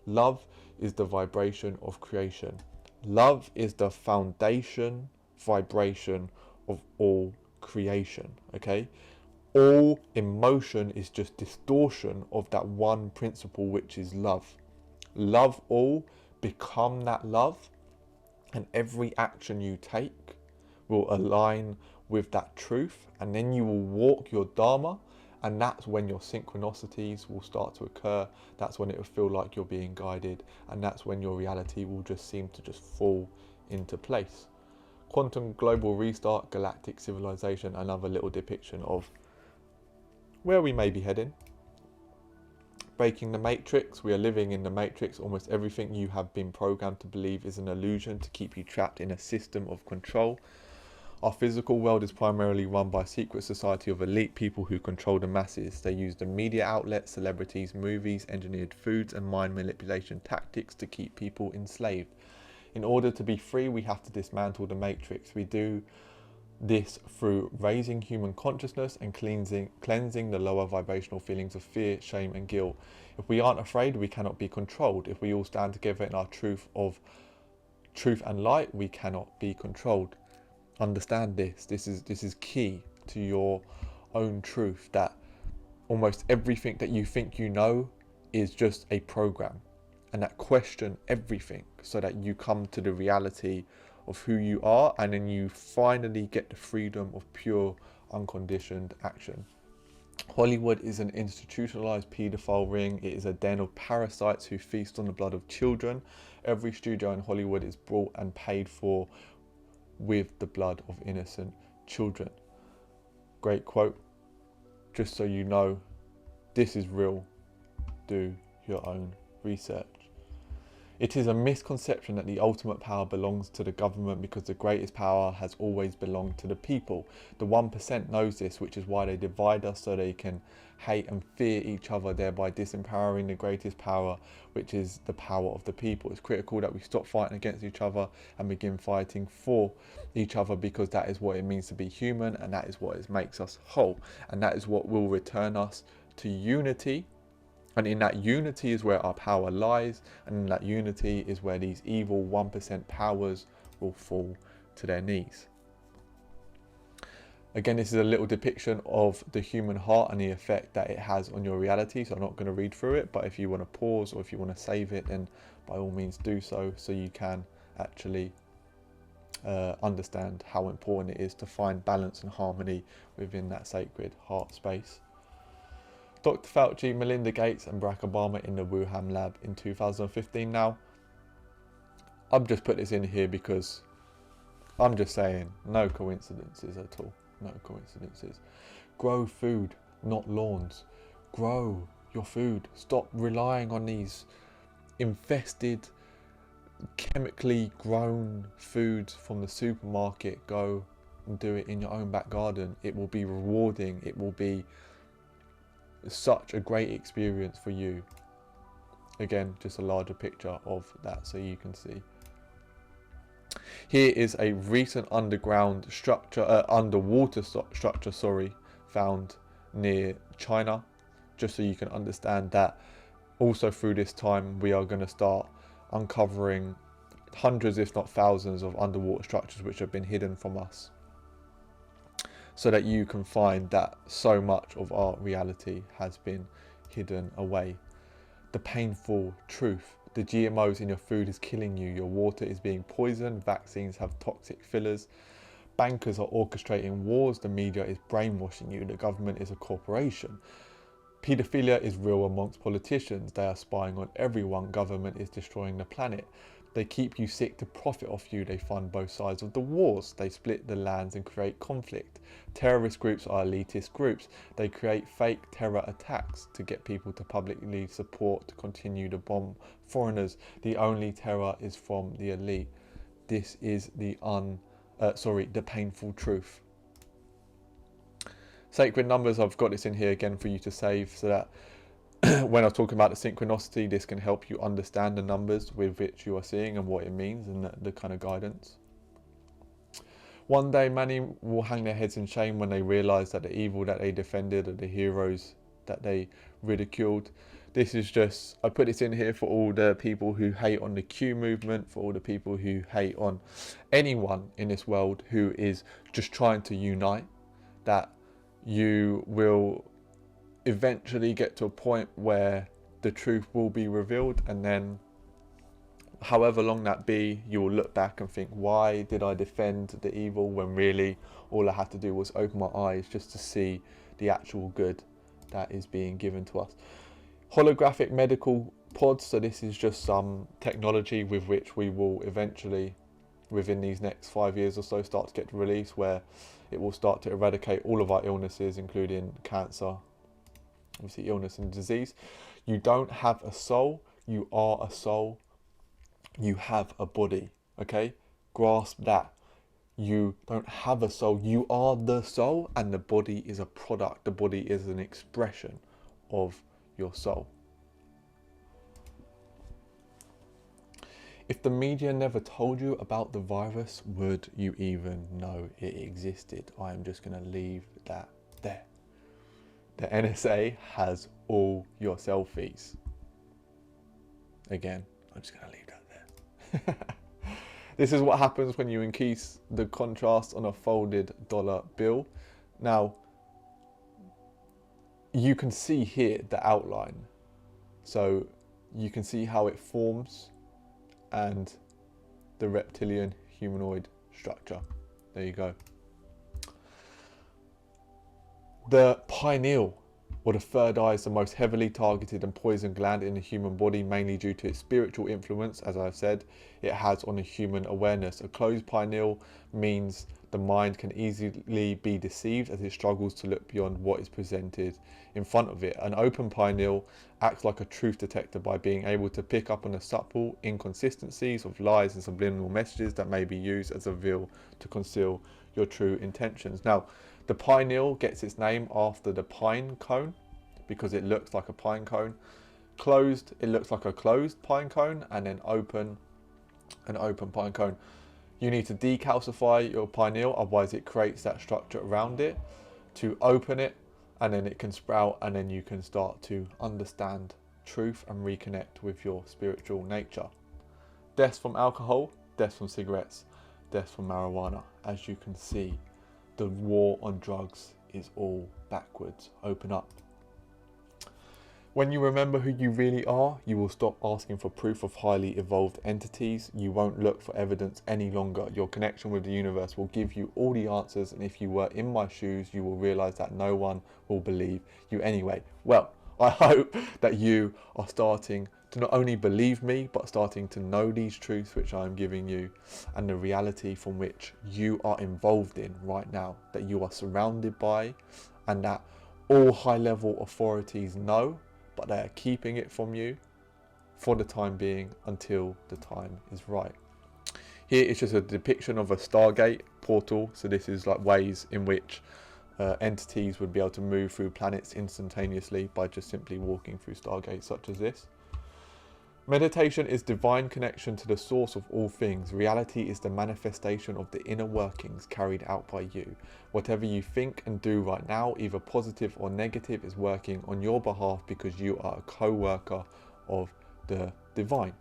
Love is the vibration of creation. Love is the foundation vibration of all creation, okay? All emotion is just distortion of that one principle, which is love. Love all, become that love, and every action you take will align with that truth, and then you will walk your dharma, and that's when your synchronicities will start to occur. That's when it will feel like you're being guided, and that's when your reality will just seem to just fall into place. Quantum global restart, galactic civilization, another little depiction of where we may be heading. Breaking the matrix, we are living in the matrix. Almost everything you have been programmed to believe is an illusion to keep you trapped in a system of control. Our physical world is primarily run by a secret society of elite people who control the masses. They use the media outlets, celebrities, movies, engineered foods and mind manipulation tactics to keep people enslaved. In order to be free, we have to dismantle the matrix. We do this through raising human consciousness and cleansing the lower vibrational feelings of fear, shame and guilt. If we aren't afraid, we cannot be controlled. If we all stand together in our truth and light, we cannot be controlled. Understand this. This is key to your own truth, that almost everything that you think you know is just a program, and that question everything so that you come to the reality of who you are, and then you finally get the freedom of pure unconditioned action. Hollywood is an institutionalized paedophile ring. It is a den of parasites who feast on the blood of children. Every studio in Hollywood is bought and paid for with the blood of innocent children. Great quote. Just so you know, this is real. Do your own research. It is a misconception that the ultimate power belongs to the government, because the greatest power has always belonged to the people. The 1% knows this, which is why they divide us so they can hate and fear each other, thereby disempowering the greatest power, which is the power of the people. It's critical that we stop fighting against each other and begin fighting for each other, because that is what it means to be human, and that is what makes us whole, and that is what will return us to unity. And in that unity is where our power lies, and in that unity is where these evil 1% powers will fall to their knees. Again, this is a little depiction of the human heart and the effect that it has on your reality, so I'm not going to read through it, but if you want to pause or if you want to save it, then by all means do so you can actually understand how important it is to find balance and harmony within that sacred heart space. Dr. Fauci, Melinda Gates and Barack Obama in the Wuhan lab in 2015. Now, I've just put this in here because I'm just saying, no coincidences at all. No coincidences. Grow food, not lawns. Grow your food. Stop relying on these infested, chemically grown foods from the supermarket. Go and do it in your own back garden. It will be rewarding. It will be such a great experience for you. Again, just a larger picture of that so you can see. Here is a recent underwater structure, found near China, just so you can understand that also through this time we are going to start uncovering hundreds, if not thousands, of underwater structures which have been hidden from us, so that you can find that so much of our reality has been hidden away. The painful truth. The GMOs in your food is killing you. Your water is being poisoned. Vaccines have toxic fillers. Bankers are orchestrating wars. The media is brainwashing you. The government is a corporation. Paedophilia is real amongst politicians. They are spying on everyone. Government is destroying the planet. They keep you sick to profit off you. They fund both sides of the wars. They split the lands and create conflict. Terrorist groups are elitist groups. They create fake terror attacks to get people to publicly support to continue to bomb foreigners. The only terror is from the elite. This is the painful truth. Sacred numbers, I've got this in here again for you to save, so that when I was talking about the synchronicity, this can help you understand the numbers with which you are seeing and what it means, and the kind of guidance. One day many will hang their heads in shame when they realise that the evil that they defended are the heroes that they ridiculed. This is just, I put this in here for all the people who hate on the Q movement, for all the people who hate on anyone in this world who is just trying to unite, that you will eventually get to a point where the truth will be revealed, and then however long that be, you will look back and think, why did I defend the evil when really all I had to do was open my eyes just to see the actual good that is being given to us. Holographic medical pods, so this is just some technology with which we will eventually, within these next 5 years or so, start to get released, where it will start to eradicate all of our illnesses, including cancer, obviously illness and disease. You don't have a soul, you are a soul. You have a body, okay? Grasp that. You don't have a soul, you are the soul, and the body is a product. The body is an expression of your soul. If the media never told you about the virus, would you even know it existed? I am just going to leave that there. The NSA has all your selfies. Again, I'm just going to leave that there. This is what happens when you increase the contrast on a folded dollar bill. Now, you can see here the outline. So you can see how it forms and the reptilian humanoid structure. There you go. The pineal, or the third eye, is the most heavily targeted and poisoned gland in the human body, mainly due to its spiritual influence, as I've said, it has on the human awareness. A closed pineal means the mind can easily be deceived as it struggles to look beyond what is presented in front of it. An open pineal acts like a truth detector by being able to pick up on the subtle inconsistencies of lies and subliminal messages that may be used as a veil to conceal your true intentions. Now, the pineal gets its name after the pine cone because it looks like a pine cone. Closed, it looks like a closed pine cone, and then open, an open pine cone. You need to decalcify your pineal, otherwise it creates that structure around it to open it, and then it can sprout, and then you can start to understand truth and reconnect with your spiritual nature. Deaths from alcohol, deaths from cigarettes, deaths from marijuana. As you can see, the war on drugs is all backwards. Open up. When you remember who you really are, you will stop asking for proof of highly evolved entities. You won't look for evidence any longer. Your connection with the universe will give you all the answers, and if you were in my shoes, you will realize that no one will believe you anyway. Well, I hope that you are starting to not only believe me, but starting to know these truths which I am giving you, and the reality from which you are involved in right now, that you are surrounded by, and that all high-level authorities know, but they are keeping it from you for the time being until the time is right. Here is just a depiction of a Stargate portal. So this is like ways in which entities would be able to move through planets instantaneously by just simply walking through Stargates such as this. Meditation is divine connection to the source of all things. Reality is the manifestation of the inner workings carried out by you. Whatever you think and do right now, either positive or negative, is working on your behalf because you are a co-worker of the divine.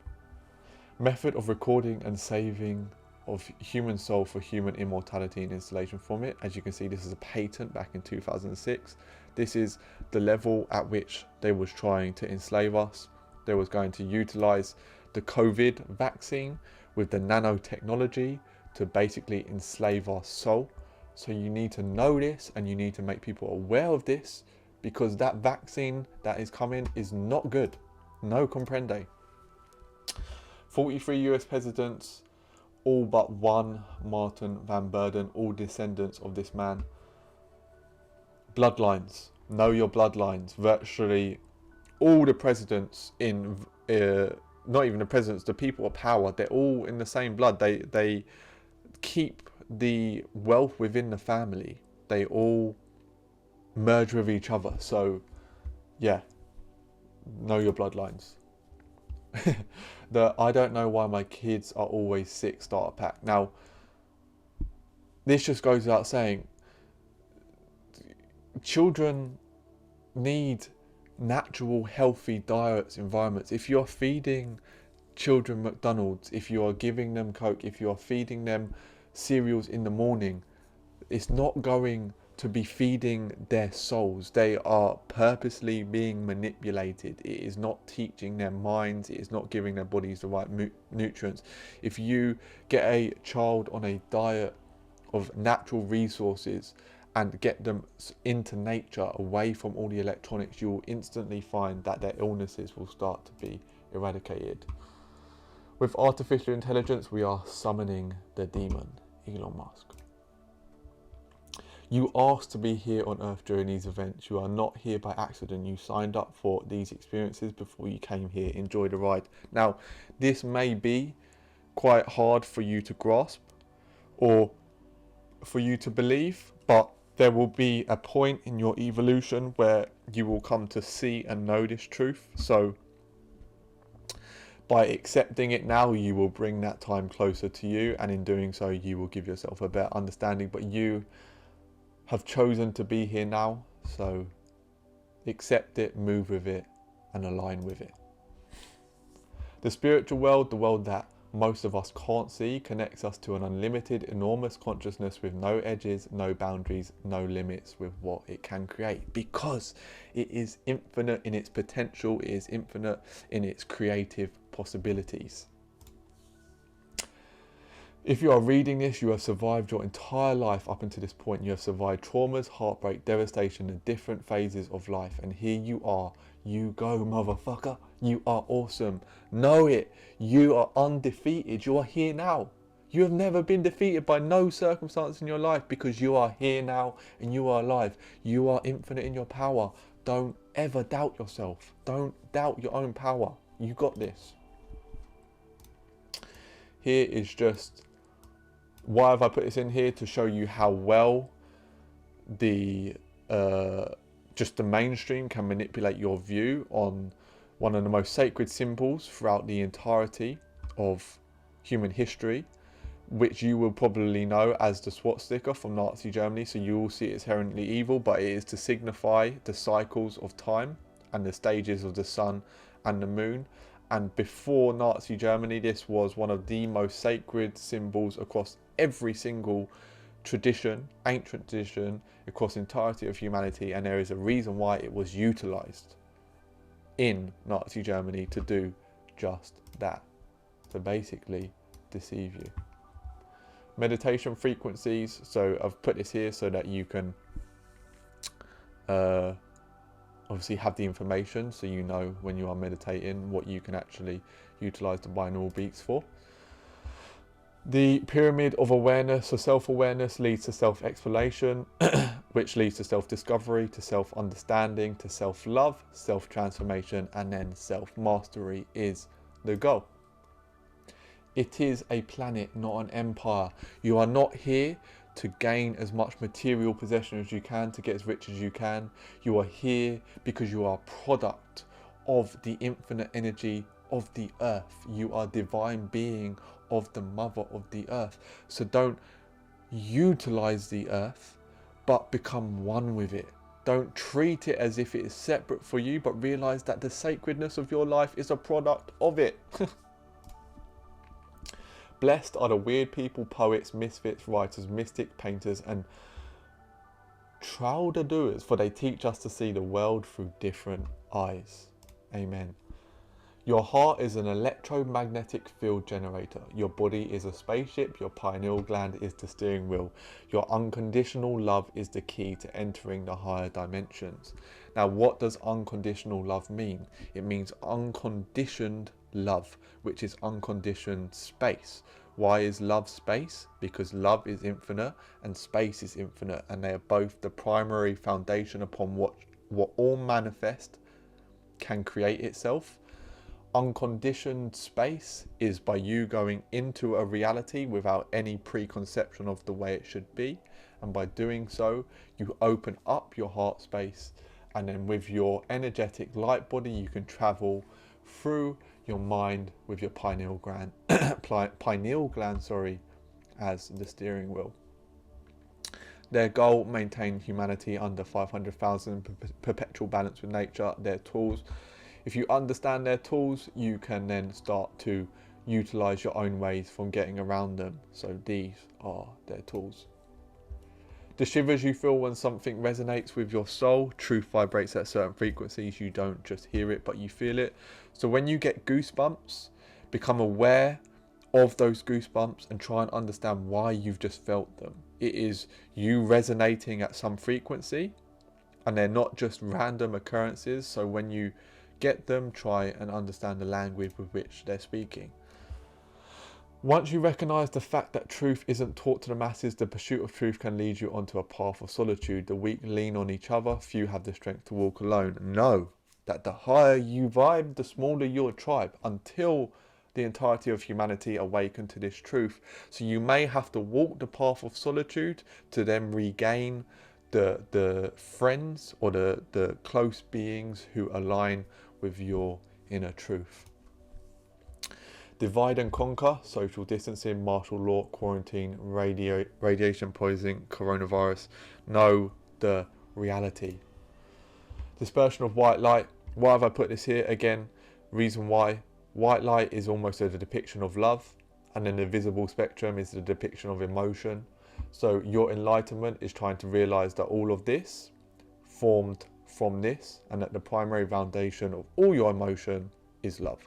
Method of recording and saving of human soul for human immortality and installation from it. As you can see, this is a patent back in 2006. This is the level at which they was trying to enslave us. They was going to utilize the COVID vaccine with the nanotechnology to basically enslave our soul. So you need to know this, and you need to make people aware of this, because that vaccine that is coming is not good. No comprende. 43 US presidents, all but one, Martin Van Buren, all descendants of this man. Bloodlines. Know your bloodlines. Virtually all the presidents in, not even the presidents, the people of power, they're all in the same blood. They keep the wealth within the family. They all merge with each other. So, yeah, know your bloodlines. I don't know why my kids are always sick starter pack. Now, this just goes without saying. Children need natural, healthy diets, environments. If you're feeding children McDonald's, if you are giving them Coke, if you are feeding them cereals in the morning, it's not going to be feeding their souls. They are purposely being manipulated. It is not teaching their minds. It is not giving their bodies the right nutrients. If you get a child on a diet of natural resources and get them into nature, away from all the electronics, you will instantly find that their illnesses will start to be eradicated. With artificial intelligence, we are summoning the demon, Elon Musk. You asked to be here on Earth during these events. You are not here by accident. You signed up for these experiences before you came here. Enjoy the ride. Now, this may be quite hard for you to grasp or for you to believe, but there will be a point in your evolution where you will come to see and know this truth. So by accepting it now, you will bring that time closer to you, and in doing so, you will give yourself a better understanding. But you have chosen to be here now, so accept it, move with it, and align with it. The spiritual world, the world that most of us can't see, connects us to an unlimited, enormous consciousness with no edges, no boundaries, no limits with what it can create, because it is infinite in its potential, it is infinite in its creative possibilities. If you are reading this, you have survived your entire life up until this point. You have survived traumas, heartbreak, devastation, and different phases of life. And here you are. You go, motherfucker. You are awesome. Know it. You are undefeated. You are here now. You have never been defeated by no circumstance in your life, because you are here now and you are alive. You are infinite in your power. Don't ever doubt yourself. Don't doubt your own power. You got this. Here is just... why have I put this in here? To show you how well the just the mainstream can manipulate your view on one of the most sacred symbols throughout the entirety of human history, which you will probably know as the swastika from Nazi Germany. So you will see it's inherently evil, but it is to signify the cycles of time and the stages of the sun and the moon. And before Nazi Germany, this was one of the most sacred symbols across every single tradition, ancient tradition, across the entirety of humanity. And there is a reason why it was utilized in Nazi Germany to do just that, to basically deceive you. Meditation frequencies. So I've put this here so that you can obviously have the information, so you know when you are meditating what you can actually utilize the binaural beats for. The pyramid of awareness or self-awareness leads to self-exploration, which leads to self-discovery, to self-understanding, to self-love, self-transformation, and then self-mastery is the goal. It is a planet, not an empire. You are not here to gain as much material possession as you can, to get as rich as you can. You are here because you are a product of the infinite energy of the earth. You are divine being of the mother of the earth. So don't utilize the earth, but become one with it. Don't treat it as if it is separate for you, but realize that the sacredness of your life is a product of it. Blessed are the weird people, poets, misfits, writers, mystics, painters, and troubadours, for they teach us to see the world through different eyes. Amen. Your heart is an electromagnetic field generator. Your body is a spaceship. Your pineal gland is the steering wheel. Your unconditional love is the key to entering the higher dimensions. Now, what does unconditional love mean? It means unconditioned love, which is unconditioned space. Why is love space? Because love is infinite and space is infinite, and they are both the primary foundation upon what all manifest can create itself. Unconditioned space is by you going into a reality without any preconception of the way it should be, and by doing so you open up your heart space, and then with your energetic light body you can travel through your mind with your pineal gland as the steering wheel. Their goal: maintain humanity under 500,000, perpetual balance with nature. Their tools: if you understand their tools, you can then start to utilize your own ways from getting around them. So these are their tools. The shivers you feel when something resonates with your soul. Truth vibrates at certain frequencies. You don't just hear it, but you feel it. So when you get goosebumps, become aware of those goosebumps and try and understand why you've just felt them. It is you resonating at some frequency, and they're not just random occurrences. So when you get them, try and understand the language with which they're speaking. Once you recognize the fact that truth isn't taught to the masses, the pursuit of truth can lead you onto a path of solitude. The weak lean on each other, few have the strength to walk alone. Know that the higher you vibe, the smaller your tribe, until the entirety of humanity awaken to this truth. So you may have to walk the path of solitude to then regain the friends or the close beings who align with your inner truth. Divide and conquer, social distancing, martial law, quarantine, radiation poisoning, coronavirus. Know the reality. Dispersion of white light. Why have I put this here? Again, reason why. White light is almost a depiction of love, and then the visible spectrum is the depiction of emotion. So your enlightenment is trying to realize that all of this formed from this, and that the primary foundation of all your emotion is love.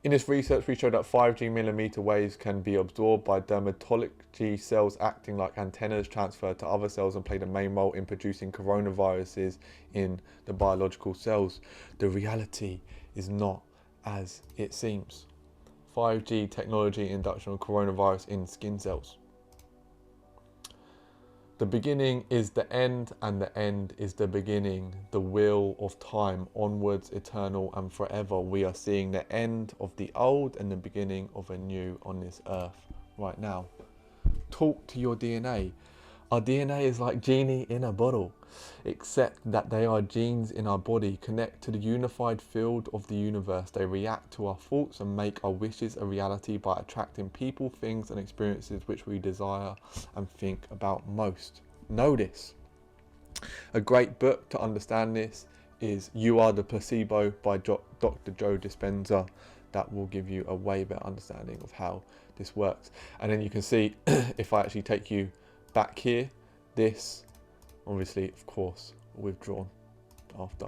In this research, we showed that 5G millimeter waves can be absorbed by dermatology cells acting like antennas transferred to other cells and play the main role in producing coronaviruses in the biological cells. The reality is not as it seems. 5G technology induction of coronavirus in skin cells. The beginning is the end, and the end is the beginning. The wheel of time, onwards, eternal and forever. We are seeing the end of the old and the beginning of a new on this earth right now. Talk to your DNA. Our DNA is like Genie in a bottle, except that they are genes in our body. Connect to the unified field of the universe. They react to our thoughts and make our wishes a reality by attracting people, things and experiences which we desire and think about most. Know this. A great book to understand this is You Are the Placebo by Dr. Joe Dispenza. That will give you a way better understanding of how this works. And then you can see, if I actually take you back here, this obviously, of course, withdrawn after.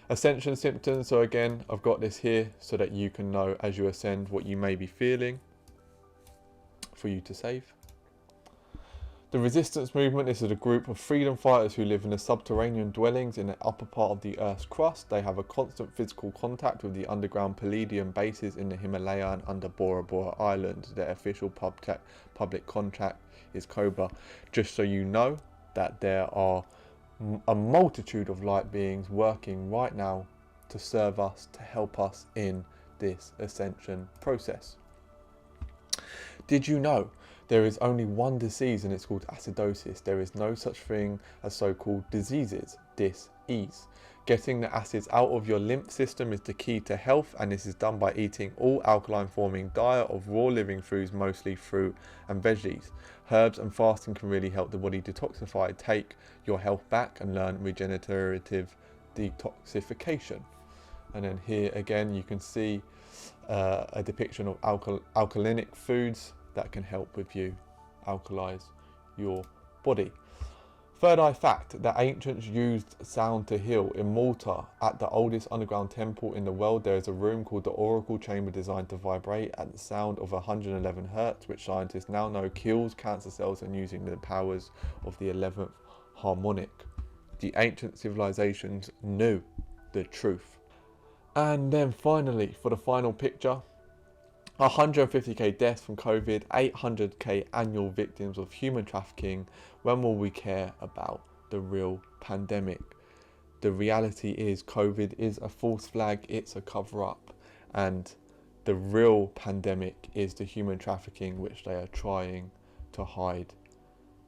Ascension symptoms. So again, I've got this here so that you can know as you ascend what you may be feeling for you to save. The resistance movement. This is a group of freedom fighters who live in the subterranean dwellings in the upper part of the Earth's crust. They have a constant physical contact with the underground Palladium bases in the Himalaya and under Bora Bora Island. Their official public contract is Cobra. Just so you know that there are a multitude of light beings working right now to serve us, to help us in this ascension process. Did you know there is only one disease and it's called acidosis? There is no such thing as so-called diseases, dis-ease. Getting the acids out of your lymph system is the key to health, and this is done by eating all alkaline forming diet of raw living foods, mostly fruit and veggies. Herbs and fasting can really help the body detoxify, take your health back and learn regenerative detoxification. And then here again you can see a depiction of alkalinic foods that can help with you alkalize your body. Third eye fact, the ancients used sound to heal. In Malta, at the oldest underground temple in the world, there is a room called the Oracle Chamber designed to vibrate at the sound of 111 hertz, which scientists now know kills cancer cells and using the powers of the 11th harmonic. The ancient civilizations knew the truth. And then finally, for the final picture, 150k deaths from COVID, 800k annual victims of human trafficking. When will we care about the real pandemic? The reality is COVID is a false flag, it's a cover-up, and the real pandemic is the human trafficking which they are trying to hide,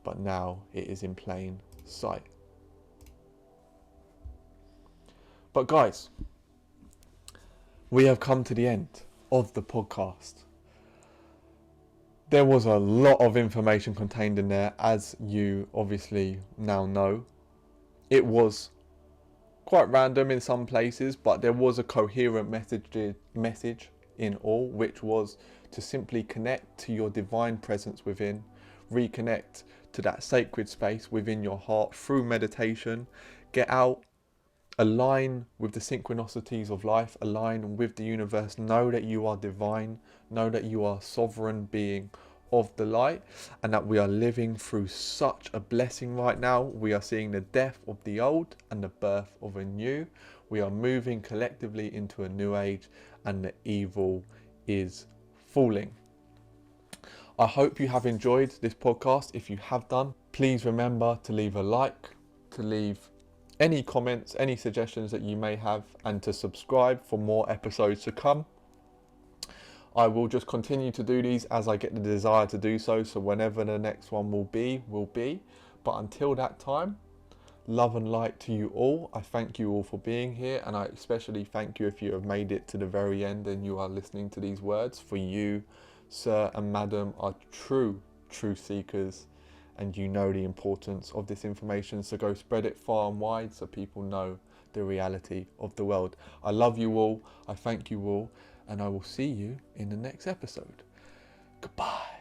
but now it is in plain sight. But guys, we have come to the end of the podcast. There was a lot of information contained in there, as you obviously now know. It was quite random in some places, but there was a coherent message in all, which was to simply connect to your divine presence within, reconnect to that sacred space within your heart through meditation. Get out, align with the synchronicities of life, align with the universe. Know that you are divine, know that you are sovereign being of the light, and that we are living through such a blessing right now. We are seeing the death of the old and the birth of a new. We are moving collectively into a new age, and the evil is falling. I hope you have enjoyed this podcast. If you have done, please remember to leave a like, to leave any comments, any suggestions that you may have, and to subscribe for more episodes to come. I will just continue to do these as I get the desire to do so. So whenever the next one will be. But until that time, love and light to you all. I thank you all for being here, and I especially thank you if you have made it to the very end and you are listening to these words. For you, sir and madam, are true seekers, and you know the importance of this information. So go spread it far and wide so people know the reality of the world. I love you all. I thank you all, and I will see you in the next episode. Goodbye.